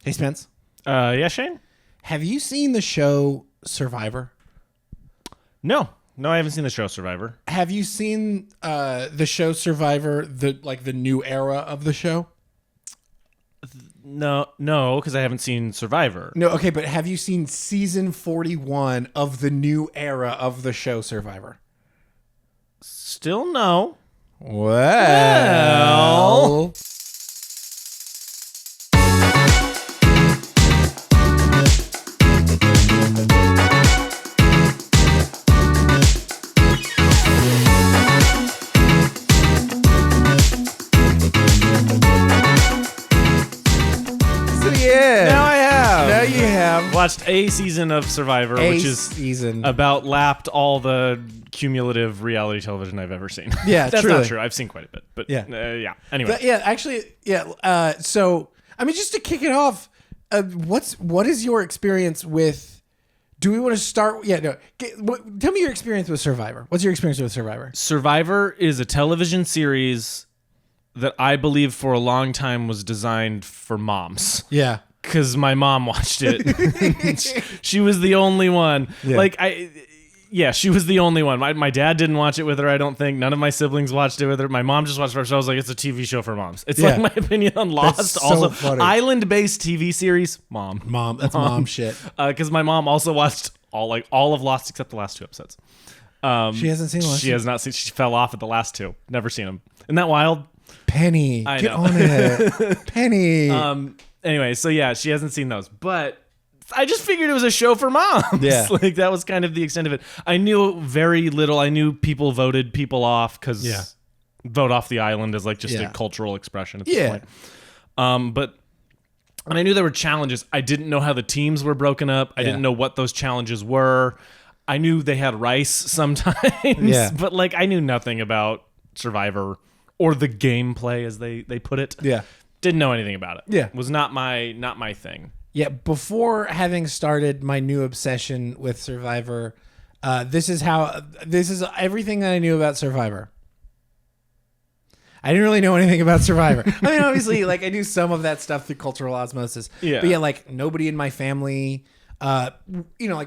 Hey, Spence. Yeah, Shane? Have you seen the show Survivor? No, I haven't seen the show Survivor. Have you seen the show Survivor, the new era of the show? No, because I haven't seen Survivor. No, okay, but have you seen season 41 of the new era of the show Survivor? Still no. Well. Now I have. Now you have Watched a season of Survivor, which is season. about lapped all the cumulative reality television I've ever seen. Yeah, that's truly. not true. I've seen quite a bit, but yeah. Anyway, So I mean, just to kick it off, what is your experience with? Do we want to start? Yeah, no. Tell me your experience with Survivor. What's your experience with Survivor? Survivor is a television series that I believe for a long time was designed for moms. Yeah. Because my mom watched it. She was the only one. Yeah. She was the only one. My dad didn't watch it with her, I don't think. None of my siblings watched it with her. My mom just watched it. So I was like, it's a TV show for moms. It's like my opinion on Lost. That's so also, funny. island-based TV series, mom. That's mom shit. Because my mom also watched all of Lost except the last 2 episodes. She hasn't seen Lost. She has not seen. She fell off at the last 2. Never seen them. Isn't that wild? Penny, I get know. on it. Penny. Anyway, so yeah, she hasn't seen those, but I just figured it was a show for moms. Yeah. Like that was kind of the extent of it. I knew very little. I knew people voted people off because vote off the island is like just a cultural expression at this point. And I knew there were challenges. I didn't know how the teams were broken up. I didn't know what those challenges were. I knew they had rice sometimes, but like I knew nothing about Survivor or the gameplay as they put it. Yeah. Didn't know anything about it. Yeah. Was not my thing. Yeah, before having started my new obsession with Survivor, this is everything that I knew about Survivor. I didn't really know anything about Survivor. I mean, obviously, like I knew some of that stuff through cultural osmosis. Yeah. But yeah, like nobody in my family, like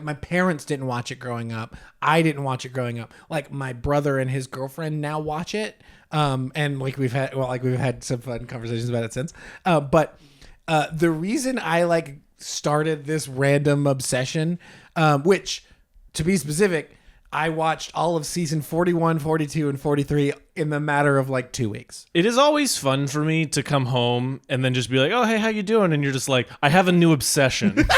my parents didn't watch it growing up. I didn't watch it growing up. Like my brother and his girlfriend now watch it. And like we've had some fun conversations about it since. But the reason I started this random obsession, which to be specific, I watched all of season 41, 42, and 43 in the matter of 2 weeks. It is always fun for me to come home and then just be like, "Oh, hey, how you doing?" And you're just like, "I have a new obsession."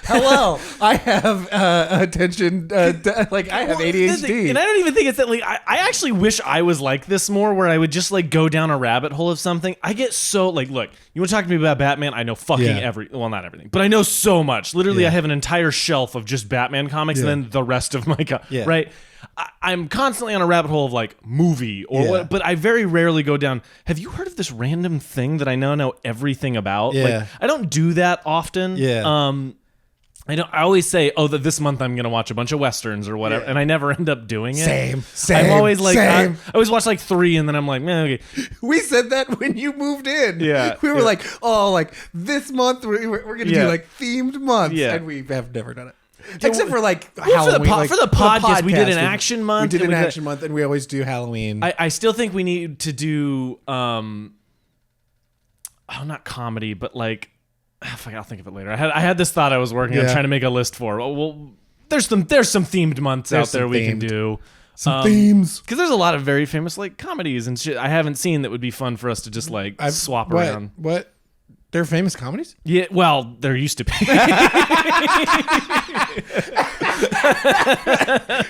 Hello, I have attention. I have ADHD, and I don't even think it's that. Like, I actually wish I was like this more, where I would just go down a rabbit hole of something. I get so look. You want to talk to me about Batman? I know fucking not everything, but I know so much. Literally, I have an entire shelf of just Batman comics, and then the rest of my right. I'm constantly on a rabbit hole of movie or what, but I very rarely go down. Have you heard of this random thing that I now know everything about? Yeah. I don't do that often. Yeah. I always say, that this month I'm going to watch a bunch of Westerns or whatever, and I never end up doing it. Same. I'm always same. I always watch 3 and then I'm like, man, okay. We said that when you moved in. Yeah. We were this month we're going to do themed months. Yeah. And we have never done it. Except for Halloween. For the podcast, we did an action month. We did an action month, and we always do Halloween. I still think we need to do, not comedy, but I'll think of it later. I had this thought I was working on trying to make a list for. Well, there's some themed months out there we can do. Some themes. Because there's a lot of very famous comedies and shit I haven't seen that would be fun for us to just swap around. What? They're famous comedies? Yeah, well, there used to be.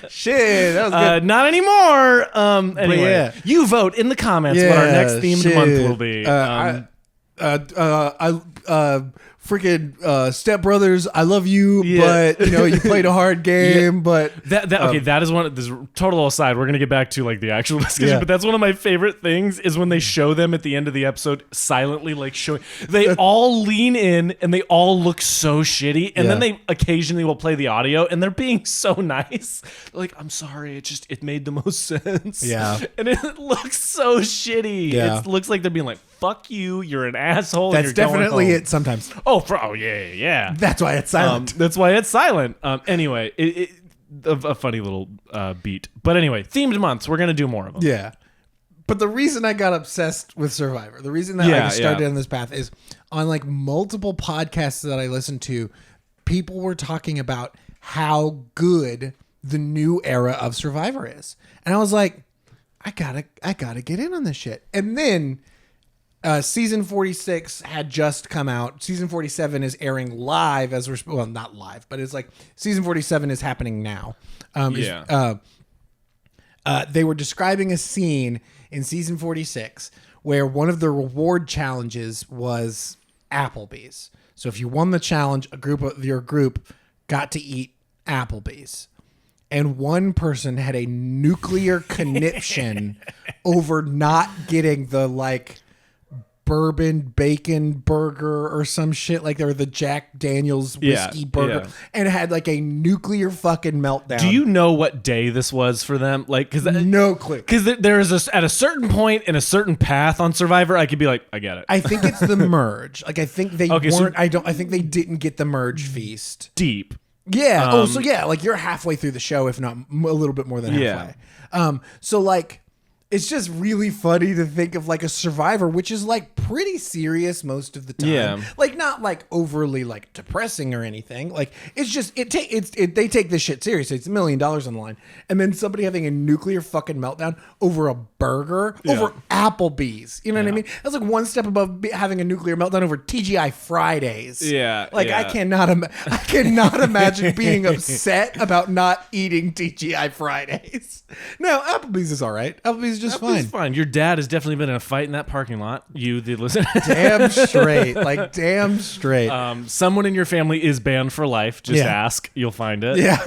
Shit, that was good. Not anymore. Anyway, But you vote in the comments what our next themed month will be. Freaking Step Brothers, I love you, but you played a hard game, but that is one of this total aside. We're gonna get back to the actual discussion, but that's one of my favorite things is when they show them at the end of the episode silently showing. They all lean in and they all look so shitty, and then they occasionally will play the audio and they're being so nice. They're like, I'm sorry, it made the most sense. Yeah, and it looks so shitty. Yeah. It looks like they're being like, fuck you, you're an asshole. That's you're going definitely home. it sometimes. Oh yeah. That's why it's silent. That's why it's silent. Anyway, a funny little beat. But anyway, themed months. We're gonna do more of them. Yeah. But the reason I got obsessed with Survivor, the reason that I started on this path is on like multiple podcasts that I listened to, people were talking about how good the new era of Survivor is. And I was like, I gotta get in on this shit. And then season 46 had just come out. Season 47 is airing live as well, not live, but it's like season 47 is happening now. They were describing a scene in season 46 where one of the reward challenges was Applebee's. So if you won the challenge, your group got to eat Applebee's. And one person had a nuclear conniption over not getting the like bourbon bacon burger or some shit like the Jack Daniels whiskey burger and had like a nuclear fucking meltdown. Do you know what day this was for them? Like, cause no clue. Because there is at a certain point in a certain path on Survivor, I could be like, I get it. I think it's the merge. Like I think they weren't. I think they didn't get the merge feast deep. Yeah. So like you're halfway through the show, if not a little bit more than halfway. So like. It's just really funny to think of like a Survivor, which is like pretty serious most of the time. Yeah. Like not like overly like depressing or anything. Like it's just they take this shit seriously. It's $1 million on the line, and then somebody having a nuclear fucking meltdown over a burger over Applebee's. You know what I mean? That's like one step above having a nuclear meltdown over TGI Fridays. Yeah. Like I cannot imagine being upset about not eating TGI Fridays. No, Applebee's is all right. Applebee's just fine. Your dad has definitely been in a fight in that parking lot. You, the listener. Damn straight. Like, damn straight. Someone in your family is banned for life. Just ask. You'll find it. Yeah.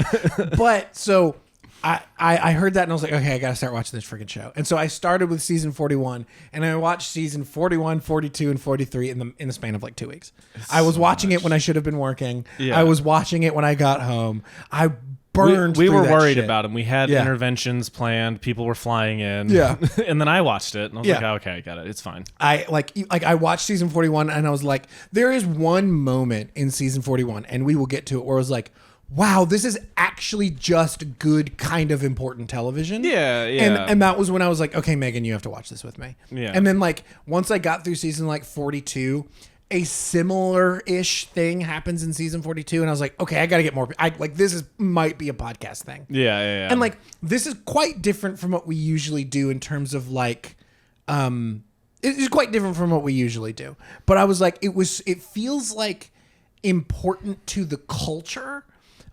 But, so, I heard that and I was like, okay, I got to start watching this freaking show. And so I started with season 41 and I watched season 41, 42, and 43 in the span of like 2 weeks. I was watching it when I should have been working. Yeah. I was watching it when I got home. I burned. We were worried about him. We had interventions planned. People were flying in. Yeah, and then I watched it and I was like, oh, okay, I got it. It's fine. I watched season 41 and I was like, there is one moment in season 41, and we will get to it, where I was like, wow, this is actually just good, kind of important television. Yeah. And that was when I was like, okay, Megan, you have to watch this with me. Yeah. And then like once I got through season like 42. A similar-ish thing happens in season 42, and I was like, okay, I got to get more. This might be a podcast thing. Yeah. And like, this is quite different from what we usually do in terms of like, it's quite different from what we usually do. But I was like, it feels like important to the culture,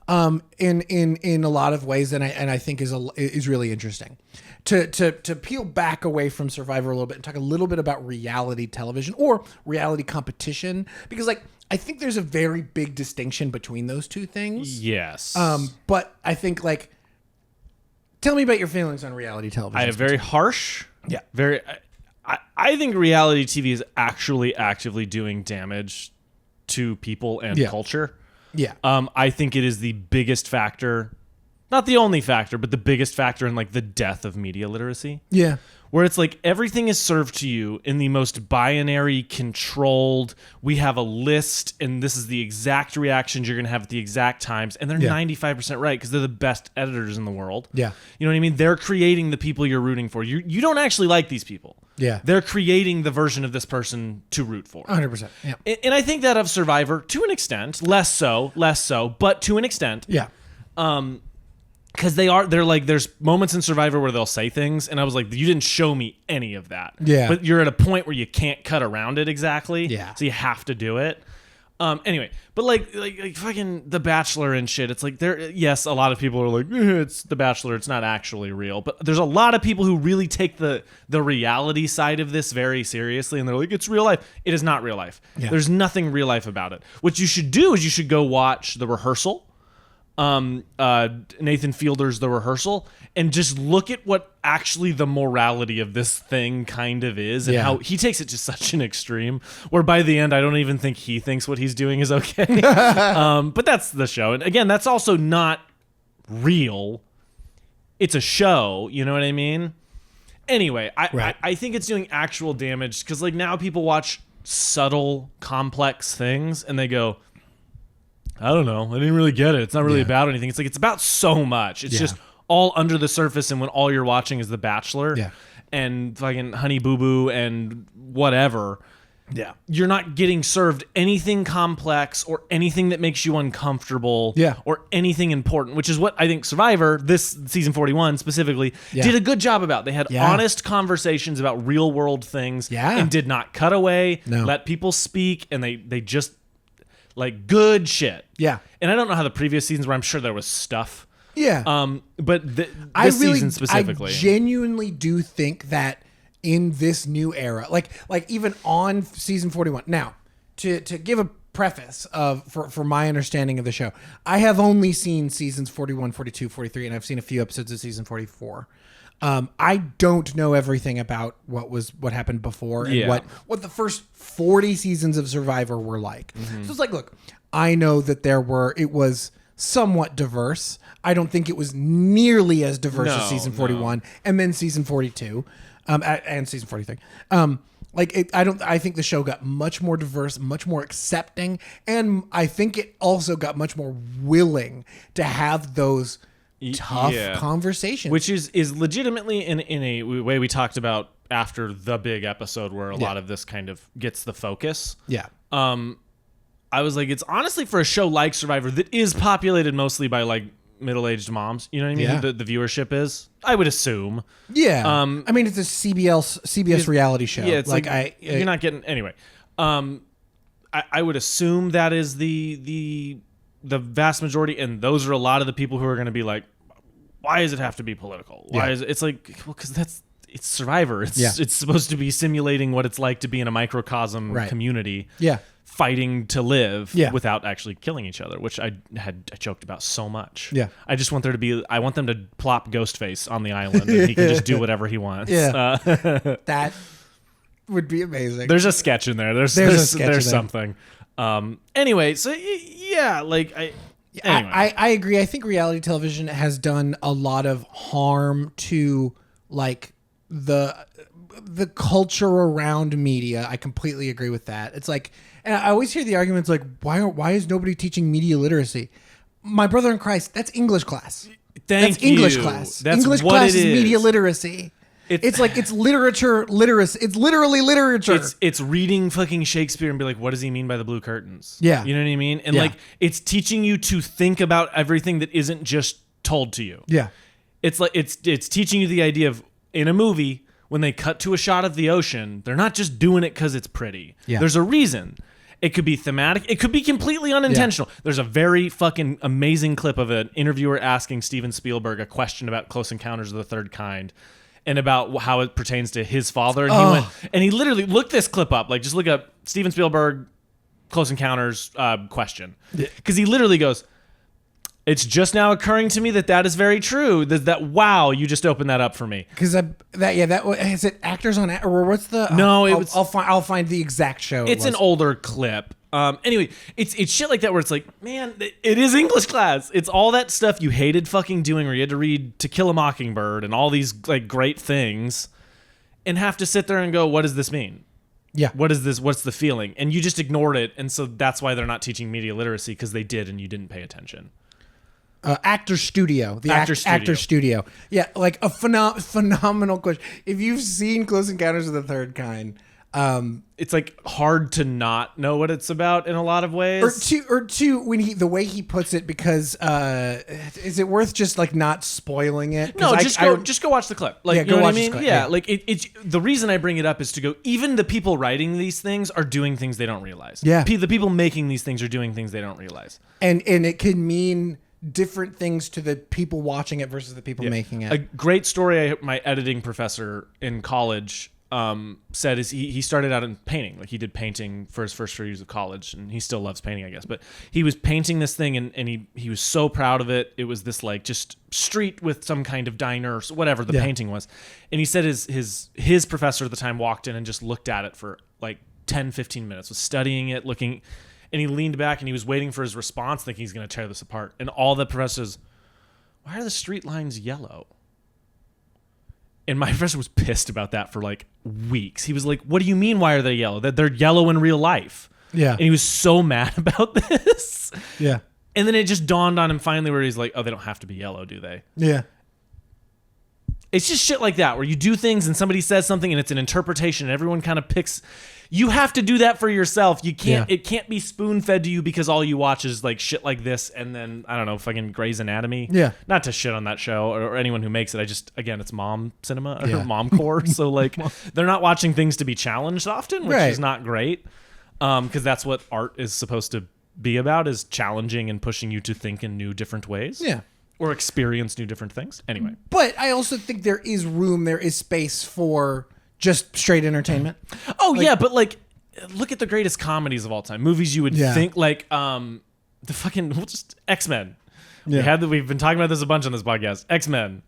in a lot of ways, and I think is really interesting. To peel back away from Survivor a little bit and talk a little bit about reality television or reality competition, because like I think there's a very big distinction between those two things. Yes. But I think like, tell me about your feelings on reality television. I have very harsh. Yeah. Very. I think reality TV is actually actively doing damage to people and culture. Yeah. I think it is the biggest factor. Not the only factor, but the biggest factor in like the death of media literacy. Yeah. Where it's like everything is served to you in the most binary, controlled, we have a list and this is the exact reactions you're going to have at the exact times. And they're 95% right because they're the best editors in the world. Yeah. You know what I mean? They're creating the people you're rooting for. You don't actually like these people. Yeah. They're creating the version of this person to root for. 100%. Yeah. And I think that of Survivor, to an extent, less so, but to an extent. Yeah. Because they're like, there's moments in Survivor where they'll say things, and I was like, you didn't show me any of that. Yeah. But you're at a point where you can't cut around it exactly. Yeah. So you have to do it. Anyway, but like fucking The Bachelor and shit, it's like yes, a lot of people are like, it's The Bachelor, it's not actually real. But there's a lot of people who really take the reality side of this very seriously, and they're like, it's real life. It is not real life. Yeah. There's nothing real life about it. What you should do is you should go watch The Rehearsal. Nathan Fielder's The Rehearsal, and just look at what actually the morality of this thing kind of is, and how he takes it to such an extreme where by the end I don't even think he thinks what he's doing is okay. But that's the show, and again, that's also not real. It's a show, you know what I mean? Anyway, I think it's doing actual damage because like now people watch subtle, complex things and they go, I don't know, I didn't really get it. It's not really about anything. It's like it's about so much. It's just all under the surface, and when all you're watching is The Bachelor and fucking Honey Boo Boo and whatever. Yeah. You're not getting served anything complex or anything that makes you uncomfortable or anything important, which is what I think Survivor, this season 41 specifically, did a good job about. They had honest conversations about real world things and did not cut away, let people speak, and they just like good shit. Yeah. And I don't know how the previous seasons were. I'm sure there was stuff. Yeah. But this season specifically. I genuinely do think that in this new era, like even on season 41. Now, to give a preface for my understanding of the show, I have only seen seasons 41, 42, 43, and I've seen a few episodes of season 44. I don't know everything about what happened before and what the first 40 seasons of Survivor were like. So it's like, look, I know that it was somewhat diverse. I don't think it was nearly as diverse as season 41 and then season 42. And season 43. I think the show got much more diverse, much more accepting, and I think it also got much more willing to have those tough conversations. Which is legitimately in a way we talked about after the big episode where a lot of this kind of gets the focus. Yeah. I was like, it's honestly for a show like Survivor that is populated mostly by like middle-aged moms, you know what I mean? Yeah. The viewership is, I would assume. Yeah. I mean, it's a CBS reality show. Yeah, it's like you're not getting anyway. I would assume that is the vast majority, and those are a lot of the people who are going to be like, why does it have to be political? Why is it? It's like, well, because it's Survivor. It's supposed to be simulating what it's like to be in a microcosm community. Yeah. Fighting to live without actually killing each other, which I joked about so much. Yeah. I just want I want them to plop Ghostface on the island and he can just do whatever he wants. Yeah. That would be amazing. There's a sketch in there. There's something. Anyway, so yeah, like I agree. I think reality television has done a lot of harm to like the culture around media. I completely agree with that. It's like, and I always hear the arguments like, why is nobody teaching media literacy? My brother in Christ, that's English class. That's English class. English class is media literacy. It's like it's literature literacy. It's literally literature. It's reading fucking Shakespeare and be like, what does he mean by the blue curtains? Yeah. You know what I mean? And like it's teaching you to think about everything that isn't just told to you. Yeah. It's like it's teaching you the idea of in a movie when they cut to a shot of the ocean, they're not just doing it because it's pretty. Yeah. There's a reason. It could be thematic. It could be completely unintentional. Yeah. There's a very fucking amazing clip of an interviewer asking Steven Spielberg a question about Close Encounters of the Third Kind and about how it pertains to his father. And he literally looked this clip up. Like, just look up Steven Spielberg Close Encounters question. Because he literally goes, it's just now occurring to me that is very true. That wow, you just opened that up for me. Because that is it. Actors on or what's the? No, I'll find the exact show. It's an older clip. Anyway, it's shit like that where it's like, man, it is English class. It's all that stuff you hated fucking doing, where you had to read To Kill a Mockingbird and all these like great things, and have to sit there and go, what does this mean? Yeah. What is this? What's the feeling? And you just ignored it, and so that's why they're not teaching media literacy, because they did, and you didn't pay attention. Actor Studio. Actor Studio. Yeah, like a phenomenal question. If you've seen Close Encounters of the Third Kind, it's like hard to not know what it's about in a lot of ways. Or two, when the way he puts it, because is it worth just like not spoiling it? No, just go watch the clip. Like, you know what I mean? Yeah, like it's the reason I bring it up is to go, even the people writing these things are doing things they don't realize. Yeah, the people making these things are doing things they don't realize. And it can mean different things to the people watching it versus the people making it. A great story my editing professor in college said is he started out in painting. Like, he did painting for his first 4 years of college, and he still loves painting, I guess. But he was painting this thing, and he was so proud of it. It was this like just street with some kind of diner, or whatever the painting was. And he said his professor at the time walked in and just looked at it for like 10, 15 minutes, was studying it, looking. And he leaned back and he was waiting for his response, thinking he's going to tear this apart. And all the professors, why are the street lines yellow? And my professor was pissed about that for like weeks. He was like, "What do you mean? Why are they yellow? That they're yellow in real life." Yeah. And he was so mad about this. Yeah. And then it just dawned on him finally where he's like, "Oh, they don't have to be yellow, do they?" Yeah. It's just shit like that where you do things and somebody says something and it's an interpretation and everyone kind of picks. You have to do that for yourself. You can't. Yeah. It can't be spoon fed to you because all you watch is like shit like this and then I don't know, fucking Grey's Anatomy. Yeah. Not to shit on that show or anyone who makes it. Again, it's mom cinema or Yeah. mom core. So like they're not watching things to be challenged often, which is not great. Because that's what art is supposed to be about, is challenging and pushing you to think in new, different ways. Yeah. Or experience new, different things. Anyway. But I also think there is space for just straight entertainment. Oh, yeah, but like, look at the greatest comedies of all time. Movies you would think, like, the fucking, just X-Men. Yeah. We've been talking about this a bunch on this podcast. X-Men.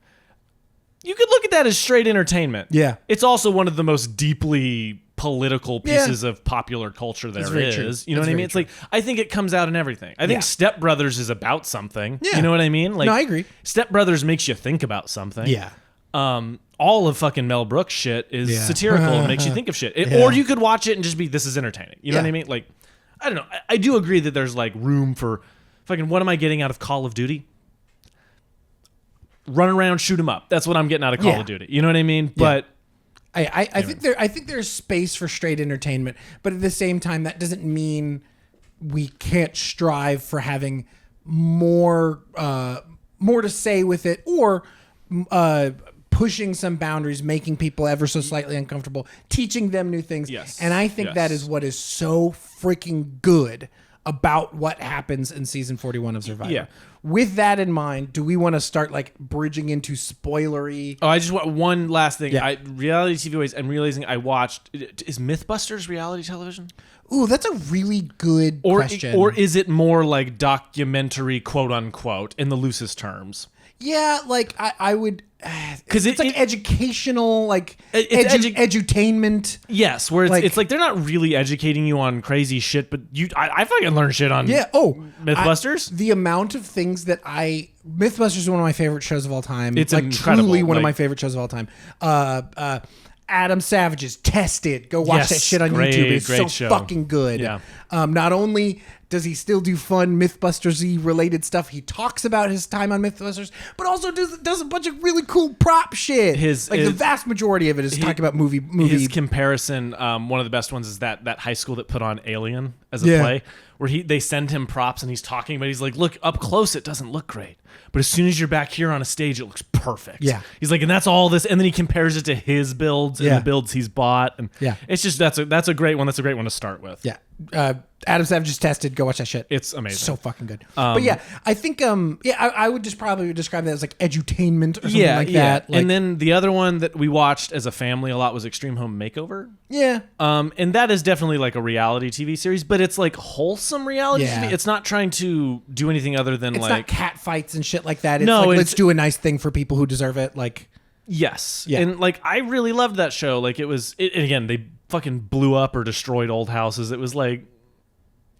You could look at that as straight entertainment. Yeah. It's also one of the most deeply political pieces of popular culture there is. You know what I mean? It's like, I think it comes out in everything. I think Step Brothers is about something. Yeah. You know what I mean? Like, no, I agree. Step Brothers makes you think about something. Yeah. All of fucking Mel Brooks shit is satirical and makes you think of shit. Or you could watch it and just be, this is entertaining. You know what I mean? Like, I don't know. I do agree that there's like room for fucking, what am I getting out of Call of Duty? Run around, shoot 'em up. That's what I'm getting out of Call of Duty. You know what I mean? But I think there's space for straight entertainment, but at the same time, that doesn't mean we can't strive for having more to say with it, or pushing some boundaries, making people ever so slightly uncomfortable, teaching them new things. Yes. And I think that is what is so freaking good about what happens in season 41 of Survivor. Yeah. With that in mind, do we want to start like bridging into spoilery? I just want one last thing. Yeah. Reality TV ways. I'm realizing I watched. Is MythBusters reality television? Ooh, that's a really good question. Or is it more like documentary, quote unquote, in the loosest terms? Yeah, like I would, because it's like educational, like edutainment. Yes, where it's like they're not really educating you on crazy shit, but I fucking learn shit on MythBusters. The amount of things that MythBusters is one of my favorite shows of all time. It's like incredible. Truly one of my favorite shows of all time. Adam Savage's Tested. Go watch that shit on YouTube. It's so show. Fucking good. Yeah. Not only does he still do fun MythBusters-y related stuff, he talks about his time on MythBusters, but also does a bunch of really cool prop shit. The vast majority of it is talking about movie. His comparison, one of the best ones is that high school that put on Alien as a play, where they send him props and he's talking, but he's like, look, up close it doesn't look great, but as soon as you're back here on a stage, it looks perfect. Yeah. He's like, and that's all this, and then he compares it to his builds and the builds he's bought, and it's just that's a great one. That's a great one to start with. Yeah. Adam Savage is Tested. Go watch that shit. It's amazing. So fucking good. But yeah, I think I would just probably describe that as like edutainment or something like that. Like, and then the other one that we watched as a family a lot was Extreme Home Makeover. Yeah. And that is definitely like a reality TV series, but it's like wholesome reality TV. It's not trying to do anything other than it's like not cat fights and shit like that. It's like, let's do a nice thing for people who deserve it. Like, yes. Yeah. And like I really loved that show. Like and again, they fucking blew up or destroyed old houses. It was like,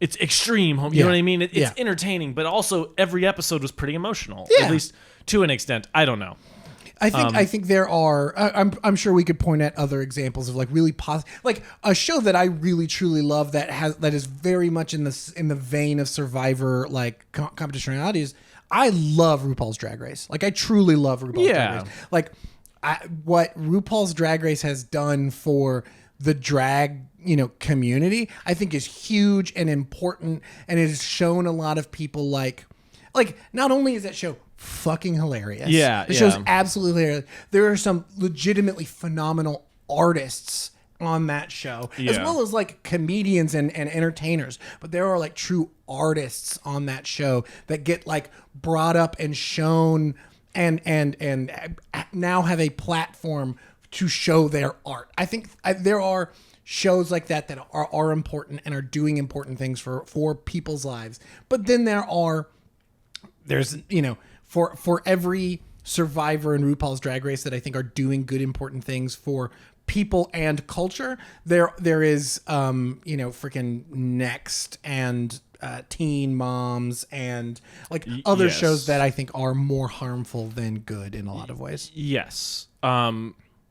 it's extreme home. You know what I mean? It's entertaining, but also every episode was pretty emotional. Yeah. At least to an extent. I don't know. I think there are. I'm sure we could point at other examples of like really positive, like a show that I really truly love that is very much in the vein of Survivor, like competition reality. Is I love RuPaul's Drag Race. Like I truly love RuPaul's Drag Race. Like what RuPaul's Drag Race has done for the drag community, I think is huge and important, and it has shown a lot of people like not only is that show fucking hilarious, the show's absolutely hilarious, there are some legitimately phenomenal artists on that show, as well as like comedians and entertainers, but there are like true artists on that show that get like brought up and shown and now have a platform to show their art. I think there are shows like that are important and are doing important things for people's lives. But then there's for every Survivor and RuPaul's Drag Race that I think are doing good important things for people and culture, there is freaking Next and Teen Moms and like other shows that I think are more harmful than good in a lot of ways. Yes.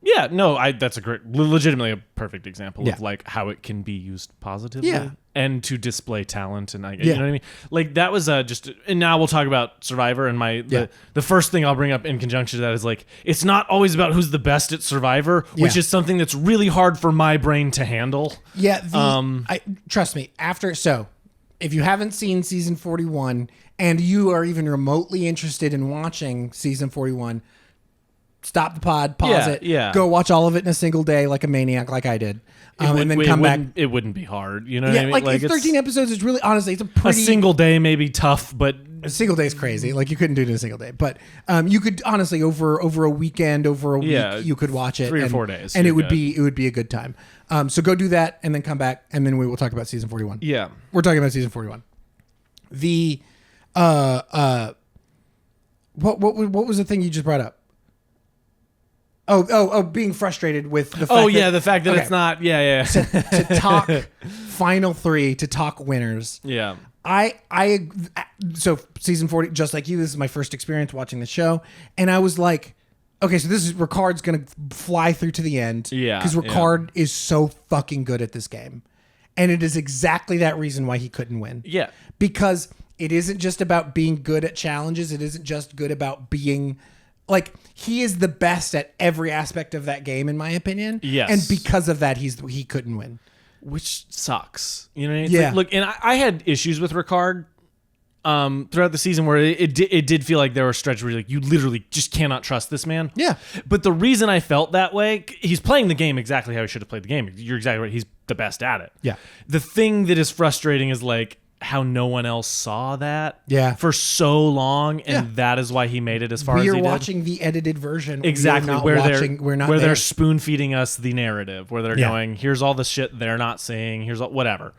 Yeah, no, that's a legitimately a perfect example Yeah. of like how it can be used positively Yeah. and to display talent. And you know what I mean? Like that was and now we'll talk about Survivor, and the first thing I'll bring up in conjunction to that is like, it's not always about who's the best at Survivor, which is something that's really hard for my brain to handle. Yeah. Trust me, if you haven't seen season 41 and you are even remotely interested in watching season 41, stop the pod, pause it, go watch all of it in a single day like a maniac, like I did, and then come back. It wouldn't be hard, you know what I mean? Like 13 episodes is really, honestly, it's a single day may be tough, but a single day is crazy. Like you couldn't do it in a single day, but you could honestly over a weekend, over a week, you could watch it 3 or 4 days, and it would be a good time. So go do that and then come back, and then we will talk about season 41. Yeah, we're talking about season 41. The what was the thing you just brought up? Oh, being frustrated with the fact the fact that it's not to talk final 3, to talk winners. Yeah. So season 40, just like you, this is my first experience watching the show, and I was like, okay, so this is Ricard's gonna fly through to the end, because Ricard is so fucking good at this game, and it is exactly that reason why he couldn't win. Yeah, because it isn't just about being good at challenges. It isn't just good about being. Like, he is the best at every aspect of that game, in my opinion. Yes. And because of that, he couldn't win. Which sucks. You know what I mean? Yeah. Like, look, and I had issues with Ricard throughout the season where it did feel like there were stretches where like, you literally just cannot trust this man. Yeah. But the reason I felt that way, he's playing the game exactly how he should have played the game. You're exactly right. He's the best at it. Yeah. The thing that is frustrating is like, how no one else saw that for so long, and that is why he made it as far as he did. We are watching the edited version. Exactly, We're not they're spoon feeding us the narrative, where they're going, here's all the shit they're not saying, here's all, whatever.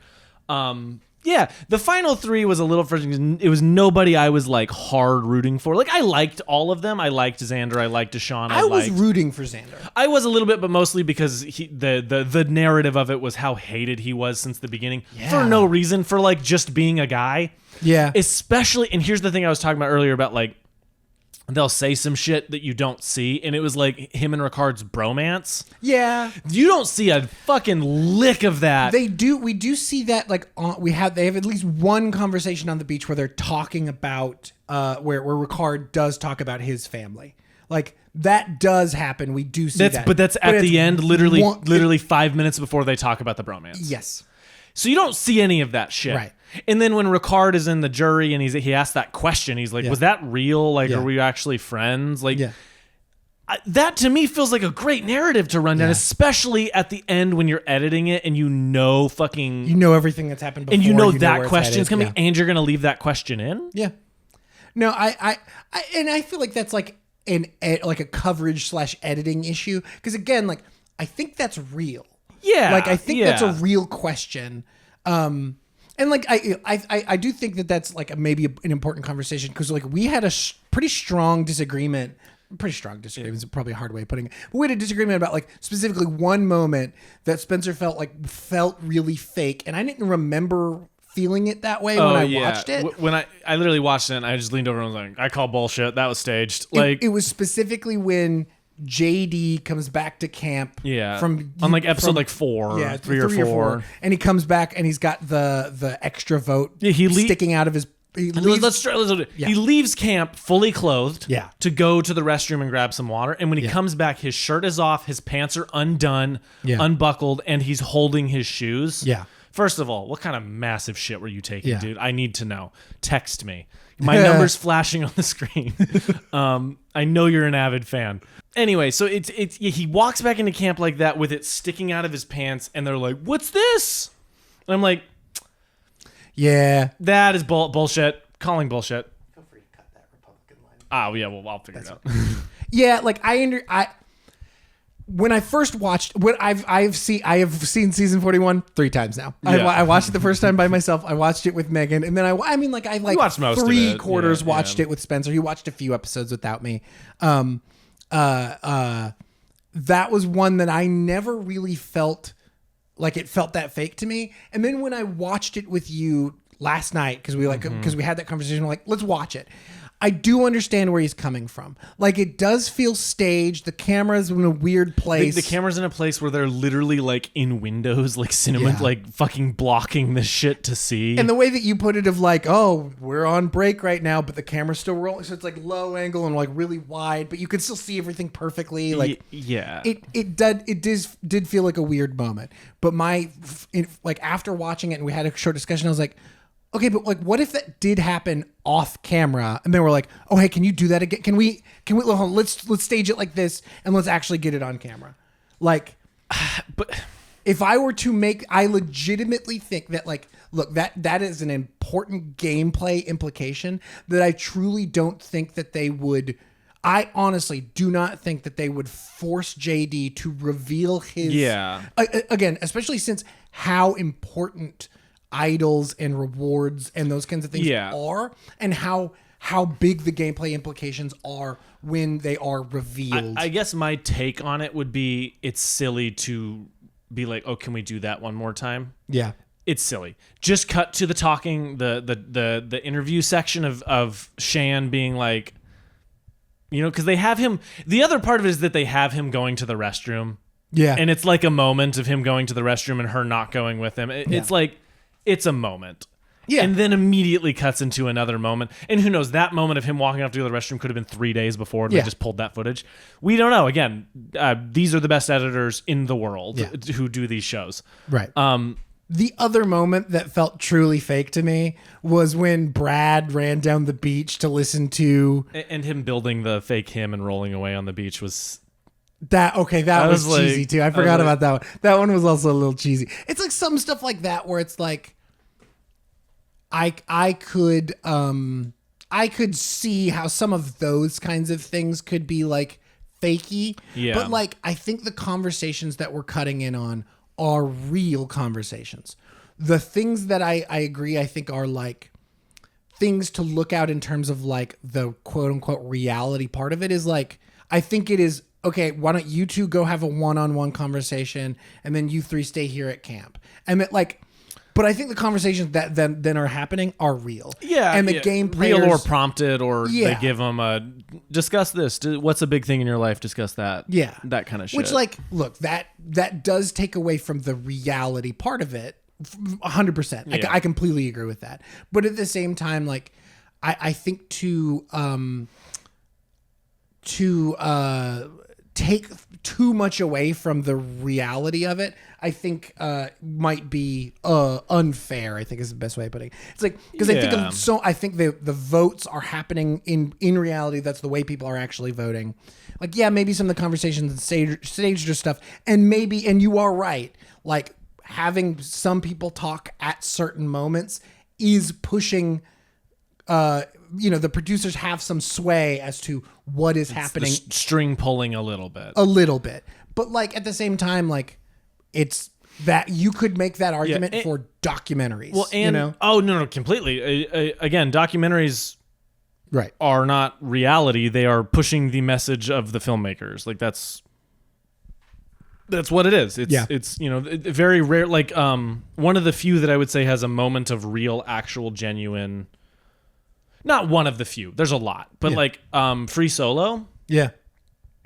The final 3 was a little frustrating. It was nobody I was like hard rooting for. Like I liked all of them. I liked Xander. I liked Deshaun. I was rooting for Xander. I was a little bit, but mostly because the narrative of it was how hated he was since the beginning for no reason, for like just being a guy. Yeah. Especially, and here's the thing I was talking about earlier about like, they'll say some shit that you don't see, and it was like him and Ricard's bromance. Yeah, you don't see a fucking lick of that. They do. We do see that. Like they have at least one conversation on the beach where they're talking about where Ricard does talk about his family. Like that does happen. We do see that, but that's at the end, literally 5 minutes before they talk about the bromance. Yes. So you don't see any of that shit. Right. And then when Ricard is in the jury and he asked that question, he's like, was that real? Like, are we actually friends? Like, that to me feels like a great narrative to run down, especially at the end when you're editing it and you know everything that's happened before. And you know that question's coming and you're going to leave that question in? Yeah. No, I feel like that's like like a coverage / editing issue. Because again, like, I think that's real. Yeah. Like, I think that's a real question. And like I do think that that's like maybe an important conversation, because like we had a pretty strong disagreement. Pretty strong disagreement is probably a hard way of putting it. But we had a disagreement about like specifically one moment that Spencer felt really fake, and I didn't remember feeling it that way when I watched it. When I literally watched it, and I just leaned over and was like, I call bullshit. That was staged. It was specifically when JD comes back to camp on like episode 4 3 or 4, and he comes back and he's got the extra vote sticking out of his he leaves camp fully clothed to go to the restroom and grab some water, and when he comes back, his shirt is off, his pants are undone, unbuckled, and he's holding his shoes. First of all, what kind of massive shit were you taking, dude? I need to know. Text me. My number's flashing on the screen. I know you're an avid fan. Anyway, so he walks back into camp like that with it sticking out of his pants, and they're like, "What's this?" And I'm like, "Yeah, that is bullshit. Calling bullshit." Feel free to cut that Republican line. Oh yeah, well I'll figure it out. Yeah, like when I first watched, I have seen season 41 3 times now. Yeah. I watched it the first time by myself. I watched it with Megan, and then I watched most of it. 3/4 watched it with Spencer. He watched a few episodes without me. That was one that I never really felt like it felt that fake to me. And then when I watched it with you last night, because we had that conversation, we're like, let's watch it. I do understand where he's coming from. Like, it does feel staged. The camera's in a weird place. The camera's in a place where they're literally like in windows, like cinema, like fucking blocking this shit to see. And the way that you put it of like, oh, we're on break right now, but the camera's still rolling. So it's like low angle and like really wide, but you can still see everything perfectly. Like, yeah, it did feel like a weird moment. But like after watching it and we had a short discussion, I was like, okay, but like, what if that did happen off camera? And then we're like, oh, hey, can you do that again? Can we? Hold on, let's stage it like this and let's actually get it on camera. Like, but if I were to I legitimately think that like, look, that is an important gameplay implication that I truly don't think that they would. I honestly do not think that they would force JD to reveal his. Yeah. Again, especially since how important idols and rewards and those kinds of things are, and how big the gameplay implications are when they are revealed. I guess my take on it would be it's silly to be like, oh, can we do that one more time? Yeah. It's silly. Just cut to the talking, the interview section of Shan being like, you know, because they have him. The other part of it is that they have him going to the restroom. Yeah. And it's like a moment of him going to the restroom and her not going with him. It's like, it's a moment. Yeah. And then immediately cuts into another moment. And who knows, that moment of him walking off to the restroom could have been 3 days before they just pulled that footage. We don't know. Again, these are the best editors in the world who do these shows. Right. The other moment that felt truly fake to me was when Brad ran down the beach to listen to... And him building the fake hymn and rolling away on the beach was... That was cheesy too. I forgot about that one. That one was also a little cheesy. It's like some stuff like that where it's like... I could see how some of those kinds of things could be like fakey. Yeah. But like, I think the conversations that we're cutting in on are real conversations. The things that I agree, I think are like things to look out in terms of like the quote unquote reality part of it is like, I think it is, okay, why don't you two go have a one-on-one conversation and then you three stay here at camp. And it like, but I think the conversations that then are happening are real. Yeah. And the game players... Real or prompted, or they give them a, discuss this. What's a big thing in your life? Discuss that. Yeah. That kind of shit. Which, like, look, that does take away from the reality part of it. 100%. Yeah. I completely agree with that. But at the same time, like, I think to take too much away from the reality of it, I think might be unfair, I think is the best way of putting it. It's like, because I think the votes are happening in reality. That's the way people are actually voting. Like, yeah, maybe some of the conversations and staged or stuff, and you are right, like having some people talk at certain moments is pushing the producers have some sway as to what is happening. The string pulling a little bit. But like at the same time, like it's that you could make that argument for documentaries. Well, and oh no, completely. Again, documentaries are not reality. They are pushing the message of the filmmakers. Like that's what it is. It's very rare. Like one of the few that I would say has a moment of real, actual, genuine. Not one of the few. There's a lot, but like Free Solo. Yeah.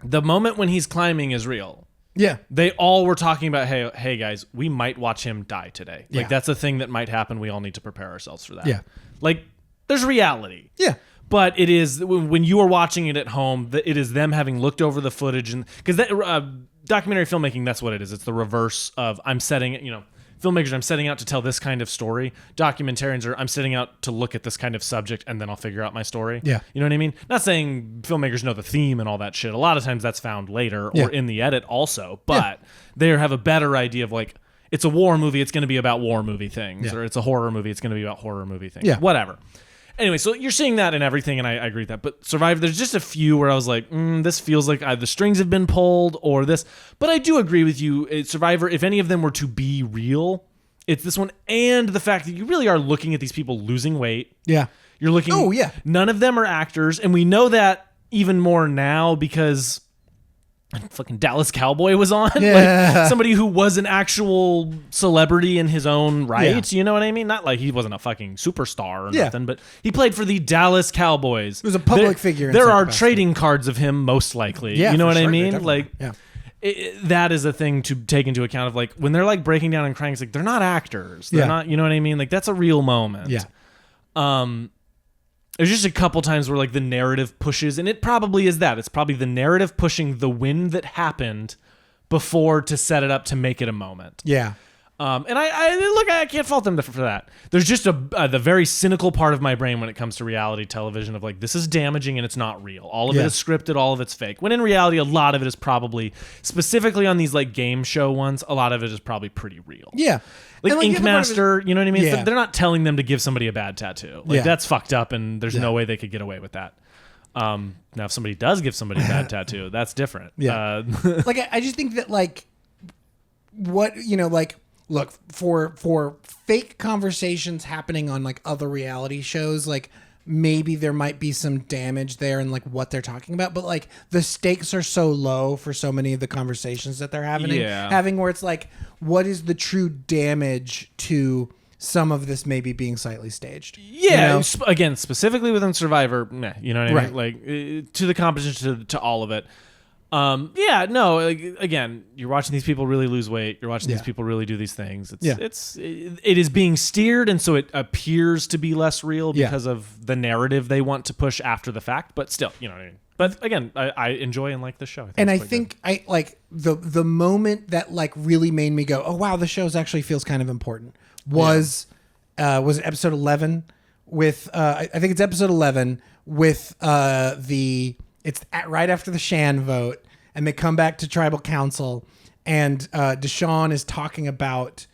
The moment when he's climbing is real. Yeah. They all were talking about, hey guys, we might watch him die today. Like that's a thing that might happen. We all need to prepare ourselves for that. Yeah. Like there's reality. Yeah. But it is when you are watching it at home, it is them having looked over the footage, and because that documentary filmmaking, that's what it is. It's the reverse of filmmakers, I'm setting out to tell this kind of story. Documentarians are, I'm setting out to look at this kind of subject and then I'll figure out my story. Yeah. You know what I mean? Not saying filmmakers know the theme and all that shit. A lot of times that's found later or in the edit also, but they have a better idea of like, it's a war movie, it's going to be about war movie things, or it's a horror movie, it's going to be about horror movie things. Yeah. Whatever. Anyway, so you're seeing that in everything, and I agree with that. But Survivor, there's just a few where I was like, this feels like the strings have been pulled or this. But I do agree with you. Survivor, if any of them were to be real, it's this one, and the fact that you really are looking at these people losing weight. Yeah. You're looking... Oh, yeah. None of them are actors, and we know that even more now because fucking Dallas Cowboy was on. Yeah. Like somebody who was an actual celebrity in his own right. You know what I mean? Not like he wasn't a fucking superstar or nothing, but he played for the Dallas Cowboys. He was a public figure. There are trading cards of him, most likely. Yeah, you know what sure, I mean? definitely. Like, that is a thing to take into account of like when they're like breaking down and crying. It's like they're not actors. They're not. You know what I mean? Like that's a real moment. Yeah. There's just a couple times where like the narrative pushes, and it probably is that. It's probably the narrative pushing the win that happened before to set it up to make it a moment. Yeah. And I can't fault them for that. There's just the very cynical part of my brain when it comes to reality television of like, this is damaging and it's not real. All of it is scripted, all of it's fake. When in reality, a lot of it is probably, specifically on these like game show ones, a lot of it is probably pretty real. Yeah. Like Ink Master, you know what I mean? Yeah. They're not telling them to give somebody a bad tattoo. Like that's fucked up and there's no way they could get away with that. Now, if somebody does give somebody a bad tattoo, that's different. Yeah. Like, I just think that like, what, you know, like, look, for fake conversations happening on like other reality shows, like maybe there might be some damage there in like what they're talking about, but like the stakes are so low for so many of the conversations that they're having where it's like, what is the true damage to some of this maybe being slightly staged? Yeah. You know? Again, specifically within Survivor, you know what I mean? Right. Like to the competition, to all of it. Again, you're watching these people really lose weight. You're watching these people really do these things. It is being steered, and so it appears to be less real because of the narrative they want to push after the fact. But still, you know what I mean. But again, I enjoy and like the show. I think I like the moment that like really made me go, oh wow, the show actually feels kind of important. Was it episode 11 with I think it's episode 11 with right after the Shan vote, and they come back to tribal council, and Deshaun is talking about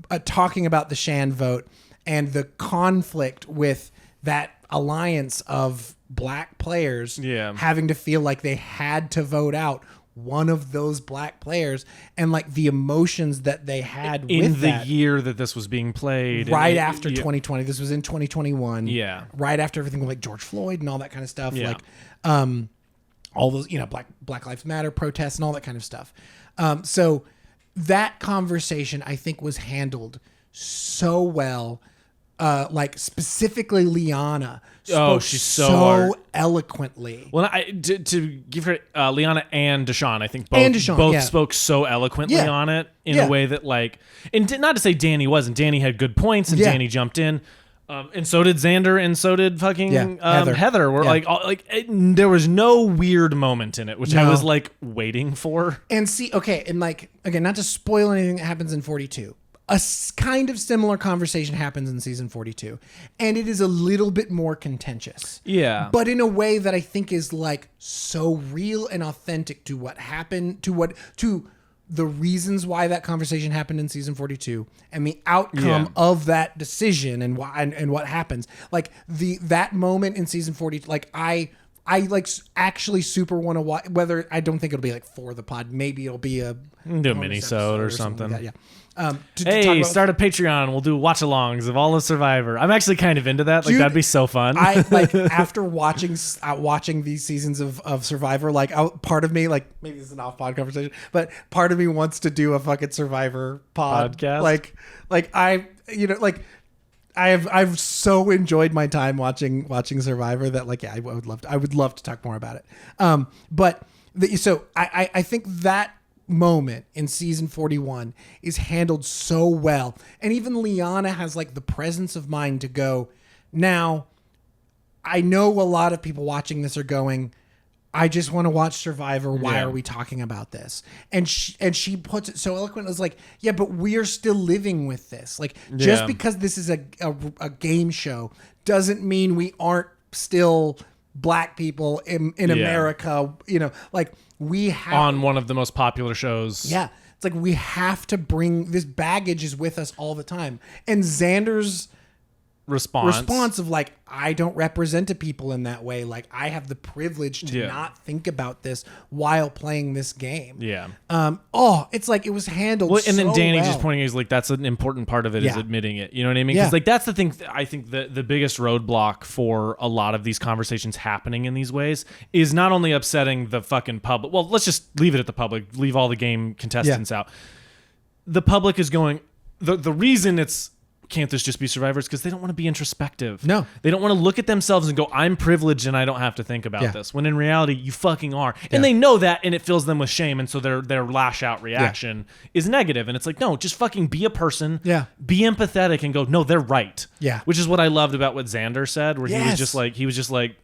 the Shan vote and the conflict with that alliance of black players having to feel like they had to vote out one of those black players, and like the emotions that they had in the year that this was being played, right after 2020. This was in 2021. Yeah, right after everything with like George Floyd and all that kind of stuff. Yeah. Like, all those, you know, Black Lives Matter protests and all that kind of stuff. So that conversation, I think, was handled so well. Like specifically Liana spoke she's so eloquently. Well, to give her Liana and Deshaun, I think both spoke so eloquently on it in a way that like, and not to say Danny wasn't. Danny had good points and Danny jumped in. And so did Xander, and so did fucking Heather. Where there was no weird moment in it, which I was like waiting for. And and like again, not to spoil anything that happens in 42, a kind of similar conversation happens in season 42, and it is a little bit more contentious. Yeah, but in a way that I think is like so real and authentic to what happened, to the reasons why that conversation happened in season 42 and the outcome of that decision and why and what happens. Like that moment in season 40, like I like actually super want to watch, whether I don't think it'll be like for the pod. Maybe it'll be a mini-sode or something. Like that, hey, start a Patreon. We'll do watch-alongs of all of Survivor. I'm actually kind of into that. Like, that'd be so fun. I like after watching these seasons of Survivor. Like, part of me, like maybe this is an off-pod conversation, but part of me wants to do a fucking Survivor podcast. Like I've so enjoyed my time watching Survivor that like I would love to talk more about it. So I think that moment in season 41 is handled so well, and even Liana has like the presence of mind to go, now I know a lot of people watching this are going, I just want to watch Survivor. Why are we talking about this? And she puts it so eloquent. It was like, yeah, but we're still living with this. Like, just because this is a game show doesn't mean we aren't still black people in America. You know, like we have on one of the most popular shows. Yeah. It's like we have to bring this baggage is with us all the time. And Xander's response of like, I don't represent a people in that way. Like, I have the privilege to not think about this while playing this game. Yeah. It's like it was handled and then Danny well. just pointing is like, that's an important part of it is admitting it. You know what I mean? Yeah. Because like that's the thing. I think the biggest roadblock for a lot of these conversations happening in these ways is not only upsetting the fucking public. Well, let's just leave it at the public. Leave all the game contestants out. The public is going. The reason it's can't this just be Survivors? Because they don't want to be introspective. No. They don't want to look at themselves and go, I'm privileged and I don't have to think about this. When in reality, you fucking are. And they know that and it fills them with shame. And so their lash out reaction is negative. And it's like, no, just fucking be a person. Yeah. Be empathetic and go, no, they're right. Yeah. Which is what I loved about what Xander said, where he was just like,